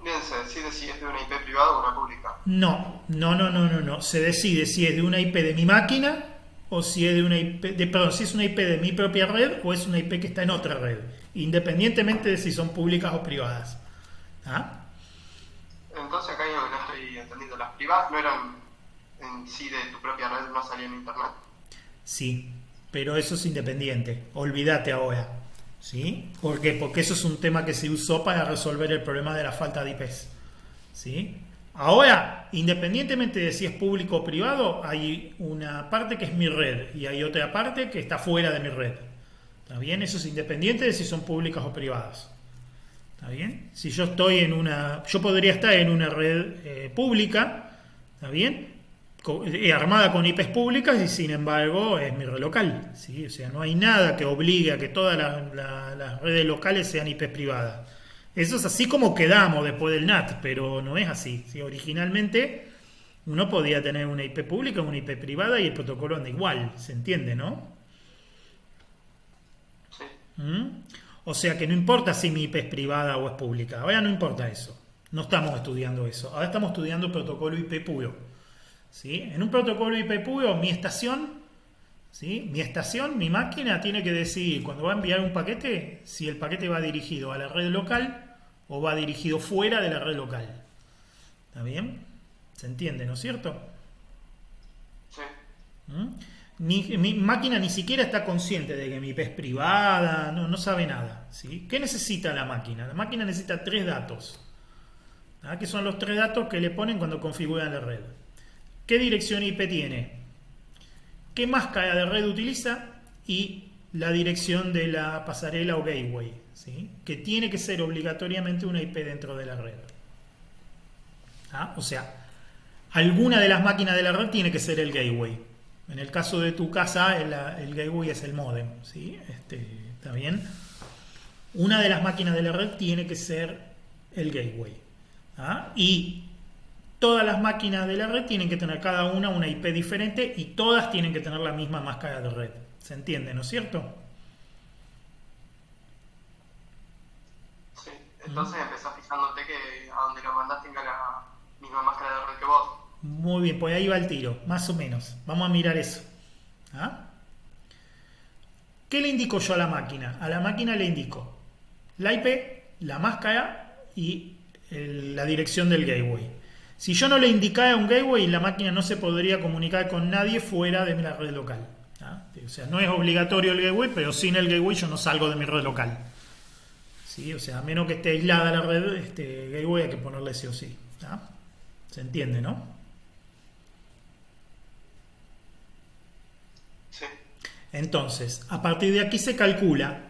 Bien, se decide si es de una IP privada o una pública. No. Se decide si es de una IP de mi máquina o si es de una IP, si es una IP de mi propia red o es una IP que está en otra red, independientemente de si son públicas o privadas. ¿Ah? Entonces acá yo no estoy entendiendo. ¿Las privadas no eran en sí de tu propia red, no salían en internet? Sí, pero eso es independiente. Olvídate ahora. ¿Sí? ¿Por qué? Porque eso es un tema que se usó para resolver el problema de la falta de IPs. ¿Sí? Ahora, independientemente de si es público o privado, hay una parte que es mi red y hay otra parte que está fuera de mi red. ¿Está bien? Eso es independiente de si son públicas o privadas. ¿Está bien? Si yo estoy yo podría estar en una red pública, ¿está bien? Armada con IPs públicas y sin embargo es mi red local, ¿sí? O sea, no hay nada que obligue a que todas las redes locales sean IPs privadas. Eso es así como quedamos después del NAT, pero no es así, ¿sí? Originalmente uno podía tener una IP pública, una IP privada y el protocolo anda igual, ¿se entiende, no? Sí. O sea que no importa si mi IP es privada o es pública, ahora no importa eso, no estamos estudiando eso, ahora estamos estudiando el protocolo IP puro. ¿Sí? En un protocolo IP puro, mi estación, mi máquina tiene que decidir cuando va a enviar un paquete si el paquete va dirigido a la red local o va dirigido fuera de la red local. ¿Está bien? ¿Se entiende, no es cierto? Sí. Mi máquina ni siquiera está consciente de que mi IP es privada, no sabe nada. ¿Sí? ¿Qué necesita la máquina? La máquina necesita 3 datos. ¿Ah? Que son los 3 datos que le ponen cuando configuran la red. ¿Qué dirección IP tiene? ¿Qué máscara de red utiliza? Y la dirección de la pasarela o gateway, ¿sí? Que tiene que ser obligatoriamente una IP dentro de la red. ¿Ah? O sea, alguna de las máquinas de la red tiene que ser el gateway. En el caso de tu casa, el gateway es el módem, ¿sí? ¿Está bien? Una de las máquinas de la red tiene que ser el gateway. ¿Ah? Y todas las máquinas de la red tienen que tener cada una IP diferente y todas tienen que tener la misma máscara de red. ¿Se entiende, no es cierto? Sí. ¿Mm? O sea que no importa si mi IP es privada o es pública, ahora no importa eso. No estamos estudiando eso. Ahora estamos estudiando el protocolo IP puro. ¿Sí? En un protocolo IP puro, mi estación, mi máquina tiene que decidir cuando va a enviar un paquete si el paquete va dirigido a una máquina de mi propia red o va dirigido fuera de la red local. ¿Está bien? Eso es así como quedamos después del NAT, pero no es así. Originalmente uno podía tener una IP pública, una IP privada y el protocolo anda igual, ¿se entiende, no es cierto? Entonces empezás fijándote que a donde lo mandás tenga la misma máscara de red que vos. Muy bien, pues ahí va el tiro, más o menos. Vamos a mirar eso. ¿Ah? ¿Qué le indico yo a la máquina? A la máquina le indico la IP, la máscara y la dirección del gateway. Si yo no le indicara un gateway, la máquina no se podría comunicar con nadie fuera de la red local. ¿Ah? O sea, no es obligatorio el gateway, pero sin el gateway yo no salgo de mi red local. ¿Sí? O sea, a menos que esté aislada la red, gateway hay que ponerle sí o sí. ¿Ah? ¿Se entiende, no? Sí. Entonces, a partir de aquí se calcula,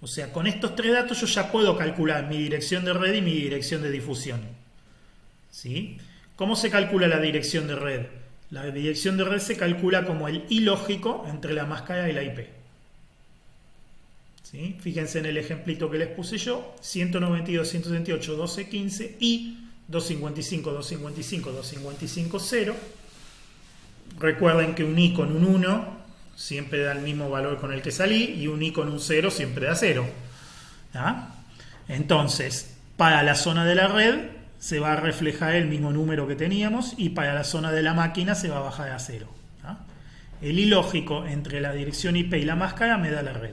o sea, con estos tres datos yo ya puedo calcular mi dirección de red y mi dirección de difusión. ¿Sí? ¿Cómo se calcula la dirección de red? La dirección de red se calcula como el I lógico entre la máscara y la IP. ¿Sí? Fíjense en el ejemplito que les puse yo, 192.168.12.15 y 255.255.255.0. Recuerden que un I con un 1 siempre da el mismo valor con el que salí y un I con un 0 siempre da 0. ¿Ah? Entonces, para la zona de la red se va a reflejar el mismo número que teníamos y para la zona de la máquina se va a bajar a 0. ¿Ah? El I lógico entre la dirección IP y la máscara me da la red.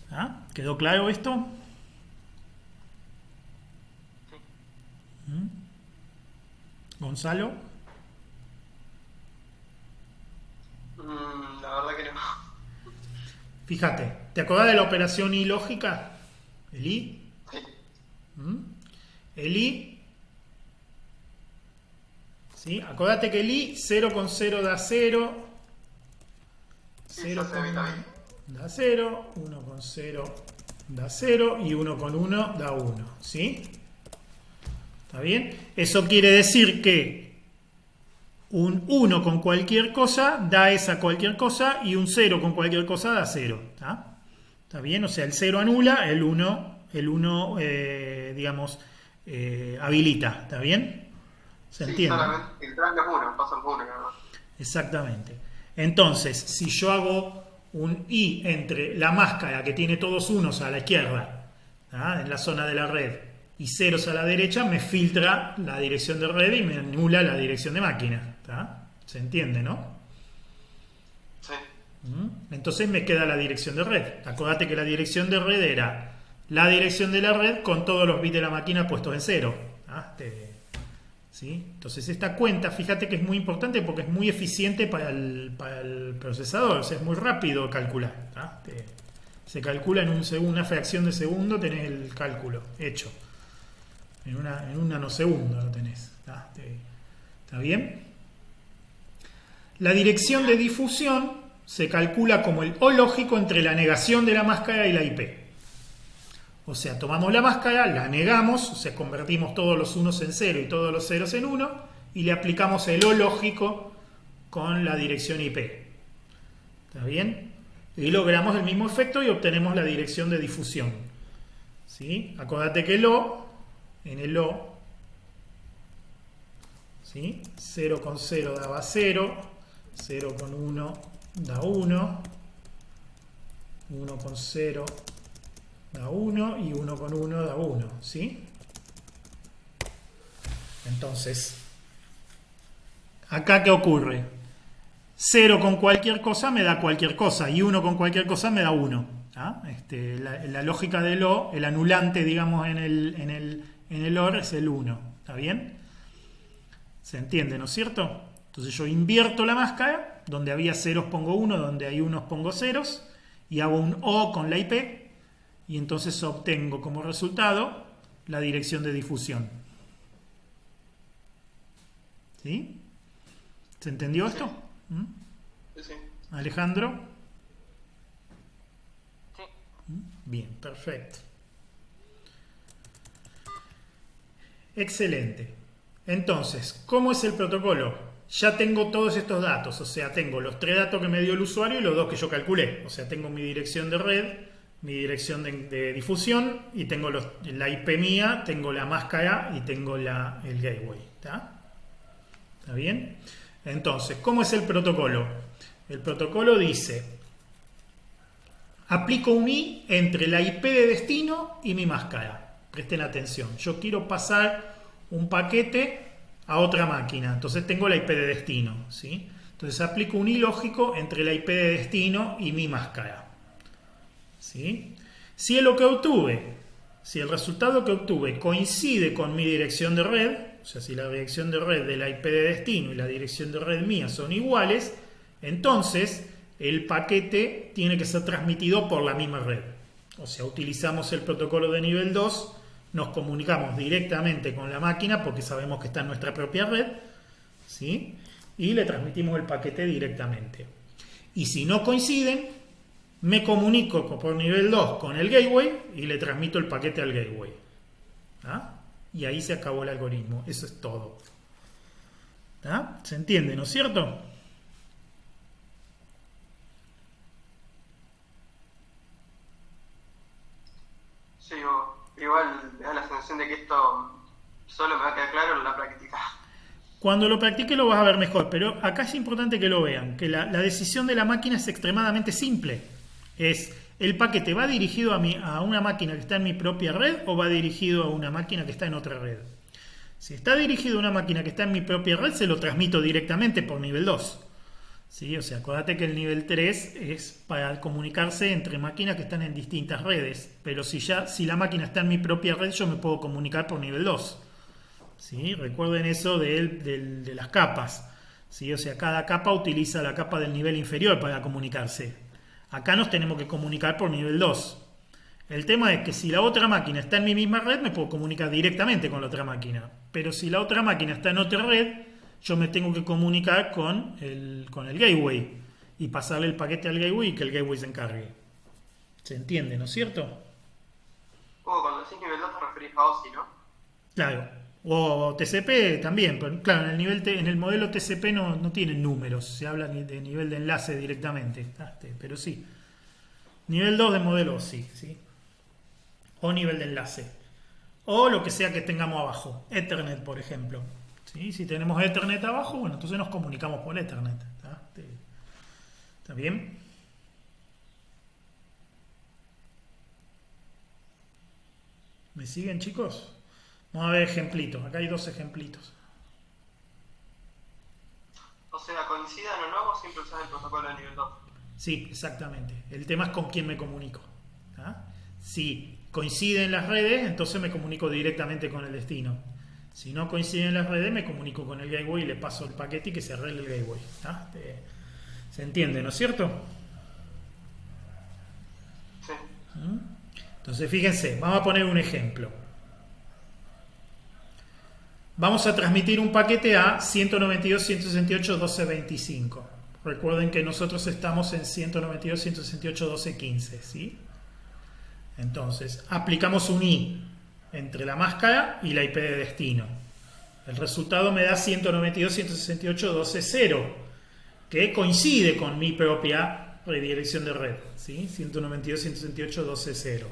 ¿Ah? ¿Quedó claro esto? Sí. ¿Gonzalo? La verdad que no. Fíjate, ¿te acordás de la operación I lógica? ¿El I? Sí. El I, ¿sí? Acordate que el I 0 con 0 da 0, Sí, 0 ya sé, con está 1 bien. da 0, 1 con 0 da 0 y 1 con 1 da 1, ¿sí? ¿Está bien? Eso quiere decir que un 1 con cualquier cosa da esa cualquier cosa y un 0 con cualquier cosa da 0, ¿está? ¿Está bien? O sea, el 0 anula, el 1 digamos, habilita, ¿está bien? ¿Se Sí, entiende? solamente el tranque es 1, pasa el 1 nada más. Exactamente. Entonces, si yo hago un I entre la máscara que tiene todos unos a la izquierda, ¿ah? En la zona de la red, y ceros a la derecha, me filtra la dirección de red y me anula la dirección de máquina. ¿Tá? ¿Se entiende, no? Sí. Entonces me queda la dirección de red. Acordate que la dirección de red era la dirección de la red con todos los bits de la máquina puestos en cero. ¿Ah? ¿Sí? Entonces esta cuenta, fíjate que es muy importante porque es muy eficiente para el procesador, o sea, es muy rápido calcular. ¿Ah? Se calcula en una fracción de segundo, tenés el cálculo hecho. En un nanosegundo lo tenés. ¿Ah? ¿Está bien? La dirección de difusión se calcula como el O lógico entre la negación de la máscara y la IP. O sea, tomamos la máscara, la negamos, o sea, convertimos todos los unos en 0 y todos los ceros en 1 y le aplicamos el O lógico con la dirección IP. ¿Está bien? Y logramos el mismo efecto y obtenemos la dirección de difusión. ¿Sí? Acordate que en el O, ¿sí? 0 con 0 daba 0, 0 con 1 da 1, 1 con 0 da 1 y 1 con 1 da 1, ¿sí? Entonces, ¿acá qué ocurre? 0 con cualquier cosa me da cualquier cosa y 1 con cualquier cosa me da 1. ¿Ah? La lógica del O, el anulante, digamos, en el OR es el 1. ¿Está bien? ¿Se entiende, no es cierto? Entonces yo invierto la máscara, donde había ceros pongo 1, donde hay unos pongo ceros, y hago un O con la IP, y entonces obtengo como resultado la dirección de difusión. ¿Sí? ¿Se entendió esto? Sí, sí. ¿Alejandro? Sí. Bien, perfecto. Excelente. Entonces, ¿cómo es el protocolo? Ya tengo todos estos datos, o sea, tengo los 3 datos que me dio el usuario y los 2 que yo calculé. O sea, tengo mi dirección de red, mi dirección de difusión y tengo la IP mía, tengo la máscara y tengo el gateway. ¿Está bien? Entonces, ¿cómo es el protocolo? El protocolo dice: aplico un I entre la IP de destino y mi máscara. Presten atención. Yo quiero pasar un paquete a otra máquina. Entonces tengo la IP de destino, ¿sí? Entonces aplico un ilógico entre la IP de destino y mi máscara, ¿sí? Si el resultado que obtuve coincide con mi dirección de red, o sea, si la dirección de red de la IP de destino y la dirección de red mía son iguales, entonces el paquete tiene que ser transmitido por la misma red. O sea, utilizamos el protocolo de nivel 2, nos comunicamos directamente con la máquina porque sabemos que está en nuestra propia red, ¿sí? Y le transmitimos el paquete directamente. Y si no coinciden, me comunico por nivel 2 con el gateway y le transmito el paquete al gateway. ¿Ah? Y ahí se acabó el algoritmo. Eso es todo. ¿Ah? ¿Se entiende, no es cierto? Sí, igual me da la sensación de que esto solo me va a quedar claro en la práctica. Cuando lo practique lo vas a ver mejor, pero acá es importante que lo vean, que la decisión de la máquina es extremadamente simple. Es, ¿el paquete va dirigido a una máquina que está en mi propia red o va dirigido a una máquina que está en otra red? Si está dirigido a una máquina que está en mi propia red, se lo transmito directamente por nivel 2. ¿Sí? O sea, acuérdate que el nivel 3 es para comunicarse entre máquinas que están en distintas redes. Pero si la máquina está en mi propia red, yo me puedo comunicar por nivel 2. ¿Sí? Recuerden eso de las capas. ¿Sí? O sea, cada capa utiliza la capa del nivel inferior para comunicarse. Acá nos tenemos que comunicar por nivel 2. El tema es que si la otra máquina está en mi misma red, me puedo comunicar directamente con la otra máquina. Pero si la otra máquina está en otra red, yo me tengo que comunicar con el gateway y pasarle el paquete al gateway y que el gateway se encargue. ¿Se entiende, no es cierto? Cuando decís nivel 2 te referís a OSI, ¿no? Claro. O TCP también, pero claro, en el modelo TCP no tienen números, se habla de nivel de enlace directamente, pero sí. Nivel 2 de modelo sí, ¿sí? O nivel de enlace. O lo que sea que tengamos abajo, Ethernet, por ejemplo. ¿Sí? Si tenemos Ethernet abajo, bueno, entonces nos comunicamos por Ethernet. ¿Está bien? ¿Me siguen, chicos? Vamos a ver ejemplitos. Acá hay 2 ejemplitos. O sea, coincidan o no, vos siempre usás el protocolo de nivel 2. Sí, exactamente. El tema es con quién me comunico. Si coinciden las redes, entonces me comunico directamente con el destino. Si no coinciden las redes, me comunico con el gateway y le paso el paquete y que se arregle el gateway. ¿Se entiende, no es cierto? Sí. Entonces, fíjense, vamos a poner un ejemplo. Vamos a transmitir un paquete a 192.168.12.25. Recuerden que nosotros estamos en 192.168.12.15, ¿sí? Entonces, aplicamos un I entre la máscara y la IP de destino. El resultado me da 192.168.12.0, que coincide con mi propia redirección de red, ¿sí? 192.168.12.0.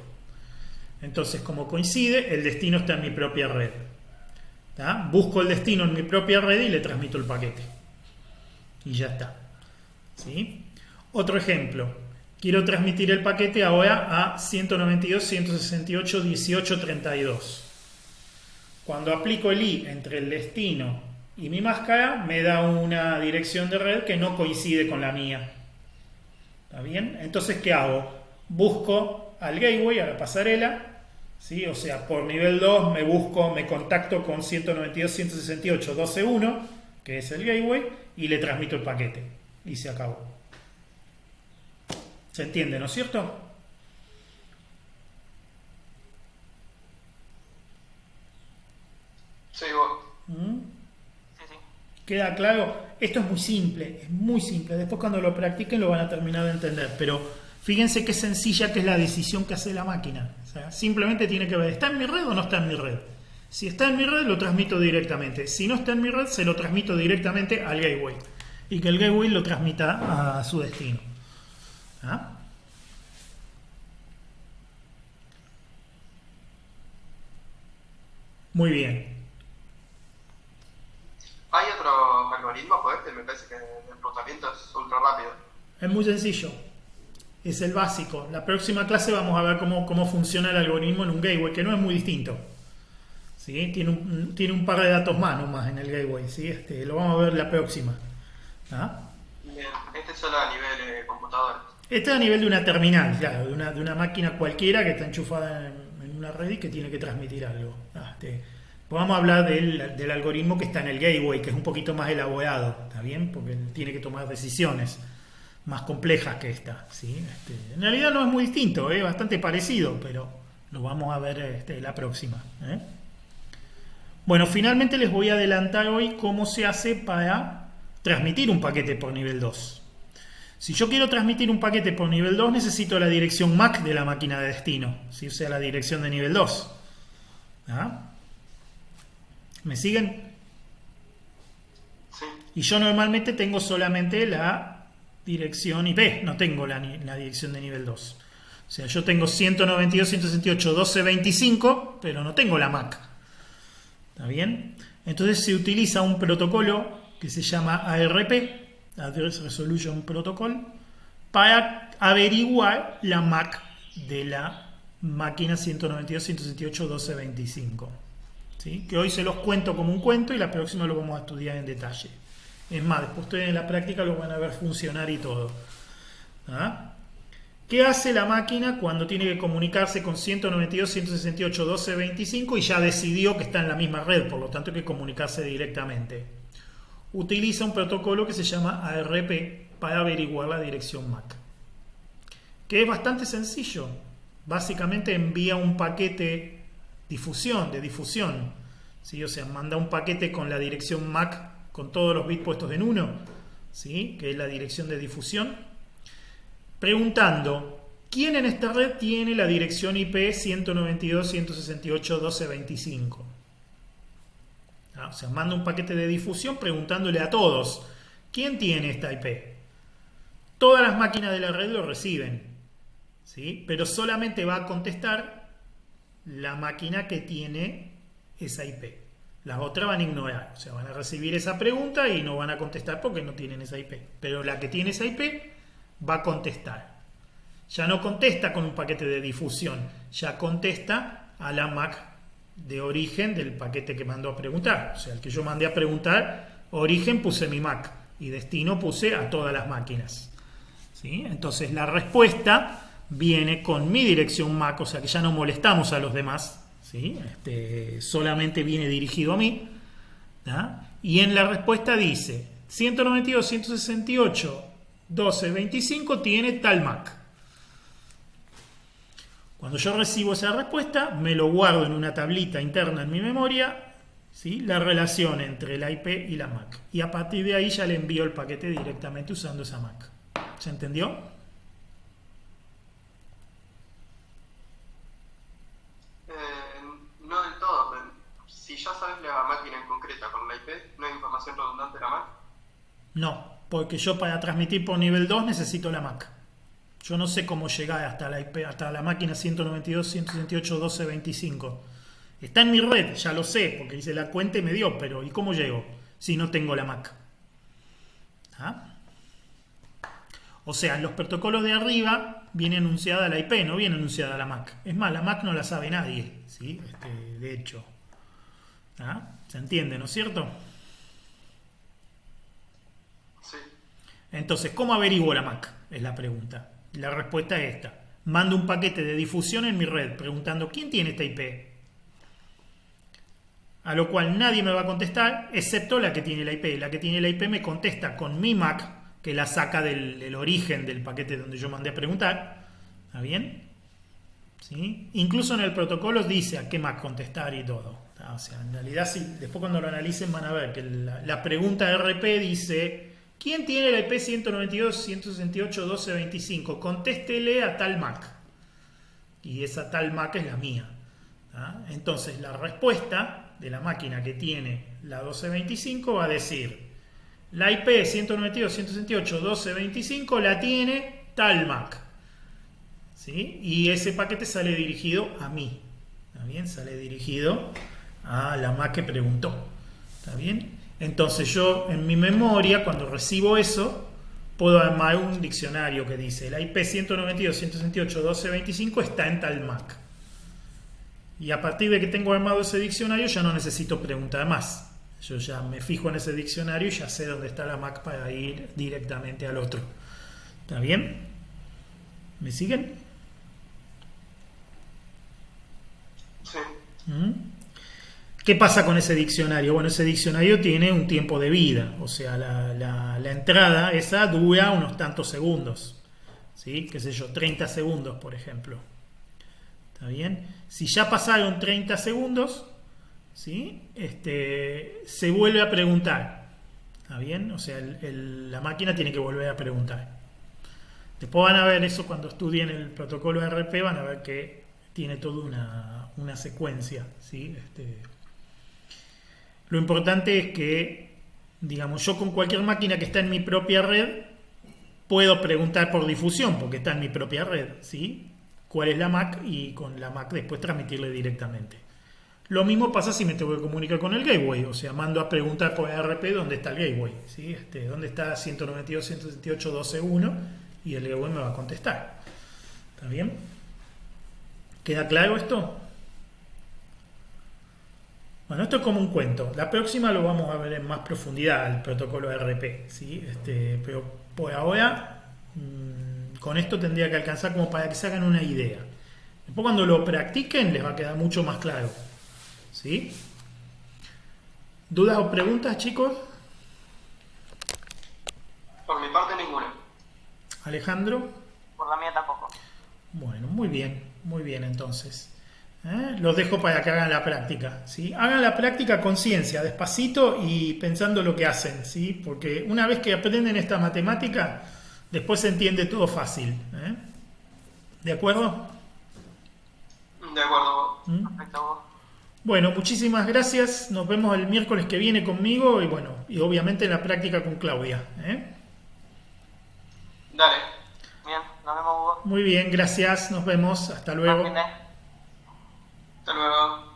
Entonces, como coincide, el destino está en mi propia red. Busco el destino en mi propia red y le transmito el paquete. Y ya está. ¿Sí? Otro ejemplo. Quiero transmitir el paquete ahora a 192.168.18.32. Cuando aplico el I entre el destino y mi máscara, me da una dirección de red que no coincide con la mía. ¿Está bien? Entonces, ¿qué hago? Busco al gateway, a la pasarela. ¿Sí? O sea, por nivel 2 me contacto con 192.168.12.1, que es el gateway, y le transmito el paquete. Y se acabó. ¿Se entiende, no es cierto? Sí, vos. Sí. ¿Queda claro? Esto es muy simple, es muy simple. Después cuando lo practiquen lo van a terminar de entender, pero fíjense qué sencilla que es la decisión que hace la máquina. O sea, simplemente tiene que ver, ¿está en mi red o no está en mi red? Si está en mi red, lo transmito directamente. Si no está en mi red, se lo transmito directamente al gateway. Y que el gateway lo transmita a su destino. Muy bien. Hay otro algoritmo, pues, que me parece que el procesamiento es ultra rápido. Es muy sencillo. Es el básico. La próxima clase vamos a ver cómo funciona el algoritmo en un gateway, que no es muy distinto. ¿Sí? Tiene un par de datos más nomás en el gateway. ¿Sí? Lo vamos a ver la próxima. ¿Ah? Bien, este es solo a nivel computador. Este es a nivel de una terminal, claro, de una máquina cualquiera que está enchufada en una red y que tiene que transmitir algo. Vamos a hablar del algoritmo que está en el gateway, que es un poquito más elaborado, ¿está bien? Porque tiene que tomar decisiones más complejas que esta, ¿sí? En realidad no es muy distinto, es bastante parecido, pero lo vamos a ver la próxima. Bueno, finalmente les voy a adelantar hoy cómo se hace para transmitir un paquete por nivel 2. Si yo quiero transmitir un paquete por nivel 2, necesito la dirección MAC de la máquina de destino, ¿sí? O sea, la dirección de nivel 2. ¿Me siguen? Sí. Y yo normalmente tengo solamente la dirección IP, no tengo la dirección de nivel 2. O sea, yo tengo 192.168.12.25, pero no tengo la MAC. ¿Está bien? Entonces se utiliza un protocolo que se llama ARP, Address Resolution Protocol, para averiguar la MAC de la máquina 192.168.12.25. ¿Sí? Que hoy se los cuento como un cuento y la próxima lo vamos a estudiar en detalle. Es más, después ustedes en la práctica lo van a ver funcionar y todo. ¿Qué hace la máquina cuando tiene que comunicarse con 192.168.12.25 y ya decidió que está en la misma red, por lo tanto hay que comunicarse directamente? Utiliza un protocolo que se llama ARP para averiguar la dirección MAC, que es bastante sencillo. Básicamente envía un paquete de difusión, ¿sí? O sea, manda un paquete con la dirección MAC con todos los bits puestos en 1, ¿sí? Que es la dirección de difusión, preguntando quién en esta red tiene la dirección IP 192.168.12.25. O sea, manda un paquete de difusión preguntándole a todos quién tiene esta IP. Todas las máquinas de la red lo reciben, ¿sí? Pero solamente va a contestar la máquina que tiene esa IP. Las otras van a ignorar, o sea, van a recibir esa pregunta y no van a contestar porque no tienen esa IP. Pero la que tiene esa IP va a contestar. Ya no contesta con un paquete de difusión, ya contesta a la MAC de origen del paquete que mandó a preguntar. O sea, el que yo mandé a preguntar, origen puse mi MAC y destino puse a todas las máquinas. ¿Sí? Entonces la respuesta viene con mi dirección MAC, o sea que ya no molestamos a los demás, ¿sí? Solamente viene dirigido a mí. Y en la respuesta dice 192.168.12.25 tiene tal MAC. Cuando yo recibo esa respuesta, me lo guardo en una tablita interna en mi memoria, ¿sí? La relación entre la IP y la MAC. Y a partir de ahí ya le envío el paquete directamente usando esa MAC. ¿Se entendió? No del todo, pero si ya sabes la máquina en concreta con la IP, ¿no hay información redundante de la MAC? No, porque yo para transmitir por nivel 2 necesito la MAC. Yo no sé cómo llegar hasta la IP, hasta la máquina 192.168.12.25. Está en mi red, ya lo sé, porque hice la cuenta y me dio, pero ¿y cómo llego si no tengo la MAC? O sea, en los protocolos de arriba viene anunciada la IP, no viene anunciada la MAC. Es más, la MAC no la sabe nadie, ¿sí? De hecho. ¿Se entiende, no es cierto? Sí. Entonces, ¿cómo averiguo la MAC? Es la pregunta. La respuesta es esta. Mando un paquete de difusión en mi red preguntando ¿quién tiene esta IP? A lo cual nadie me va a contestar, excepto la que tiene la IP. La que tiene la IP me contesta con mi MAC, que la saca del origen del paquete donde yo mandé a preguntar. ¿Está bien? ¿Sí? Incluso en el protocolo dice a qué MAC contestar y todo. O sea, en realidad, sí, después cuando lo analicen van a ver que la pregunta RP dice ¿quién tiene la IP 192.168.12.25? Contéstele a tal MAC. Y esa tal MAC es la mía. Entonces la respuesta de la máquina que tiene la 12.25 va a decir la IP 192.168.12.25 la tiene tal MAC. ¿Sí? Y ese paquete sale dirigido a mí. ¿Está bien? Sale dirigido a la MAC que preguntó. ¿Está bien? Entonces yo en mi memoria, cuando recibo eso, puedo armar un diccionario que dice la IP 192.168.12.25 está en tal MAC. Y a partir de que tengo armado ese diccionario ya no necesito preguntar más. Yo ya me fijo en ese diccionario y ya sé dónde está la MAC para ir directamente al otro. ¿Está bien? ¿Me siguen? Sí. ¿Qué pasa con ese diccionario? Bueno, ese diccionario tiene un tiempo de vida, o sea, la entrada esa dura unos tantos segundos, ¿sí? Qué sé yo, 30 segundos, por ejemplo. ¿Está bien? Si ya pasaron 30 segundos, ¿sí? Se vuelve a preguntar. ¿Está bien? O sea, la máquina tiene que volver a preguntar. Después van a ver eso cuando estudien el protocolo RP, van a ver que tiene toda una secuencia, ¿sí? Lo importante es que, digamos, yo con cualquier máquina que está en mi propia red puedo preguntar por difusión, porque está en mi propia red, ¿sí? Cuál es la MAC y con la MAC después transmitirle directamente. Lo mismo pasa si me tengo que comunicar con el gateway, o sea, mando a preguntar por RP dónde está el gateway, ¿sí? Dónde está 192.168.12.1 y el gateway me va a contestar. ¿Está bien? ¿Queda claro esto? Bueno, esto es como un cuento. La próxima lo vamos a ver en más profundidad, el protocolo RP, ¿sí? Pero por ahora, con esto tendría que alcanzar como para que se hagan una idea. Después cuando lo practiquen les va a quedar mucho más claro, ¿sí? ¿Dudas o preguntas, chicos? Por mi parte, ninguna. Alejandro. Por la mía tampoco. Bueno, muy bien entonces. Los dejo para que hagan la práctica, ¿sí? Hagan la práctica con ciencia, despacito y pensando lo que hacen, ¿sí? Porque una vez que aprenden esta matemática, después se entiende todo fácil. ¿De acuerdo? De acuerdo. Perfecto. Bueno, muchísimas gracias. Nos vemos el miércoles que viene conmigo y bueno, y obviamente en la práctica con Claudia. Dale. Bien, nos vemos, Hugo. Muy bien, gracias. Nos vemos. Hasta luego. Buen fin de. Hasta luego.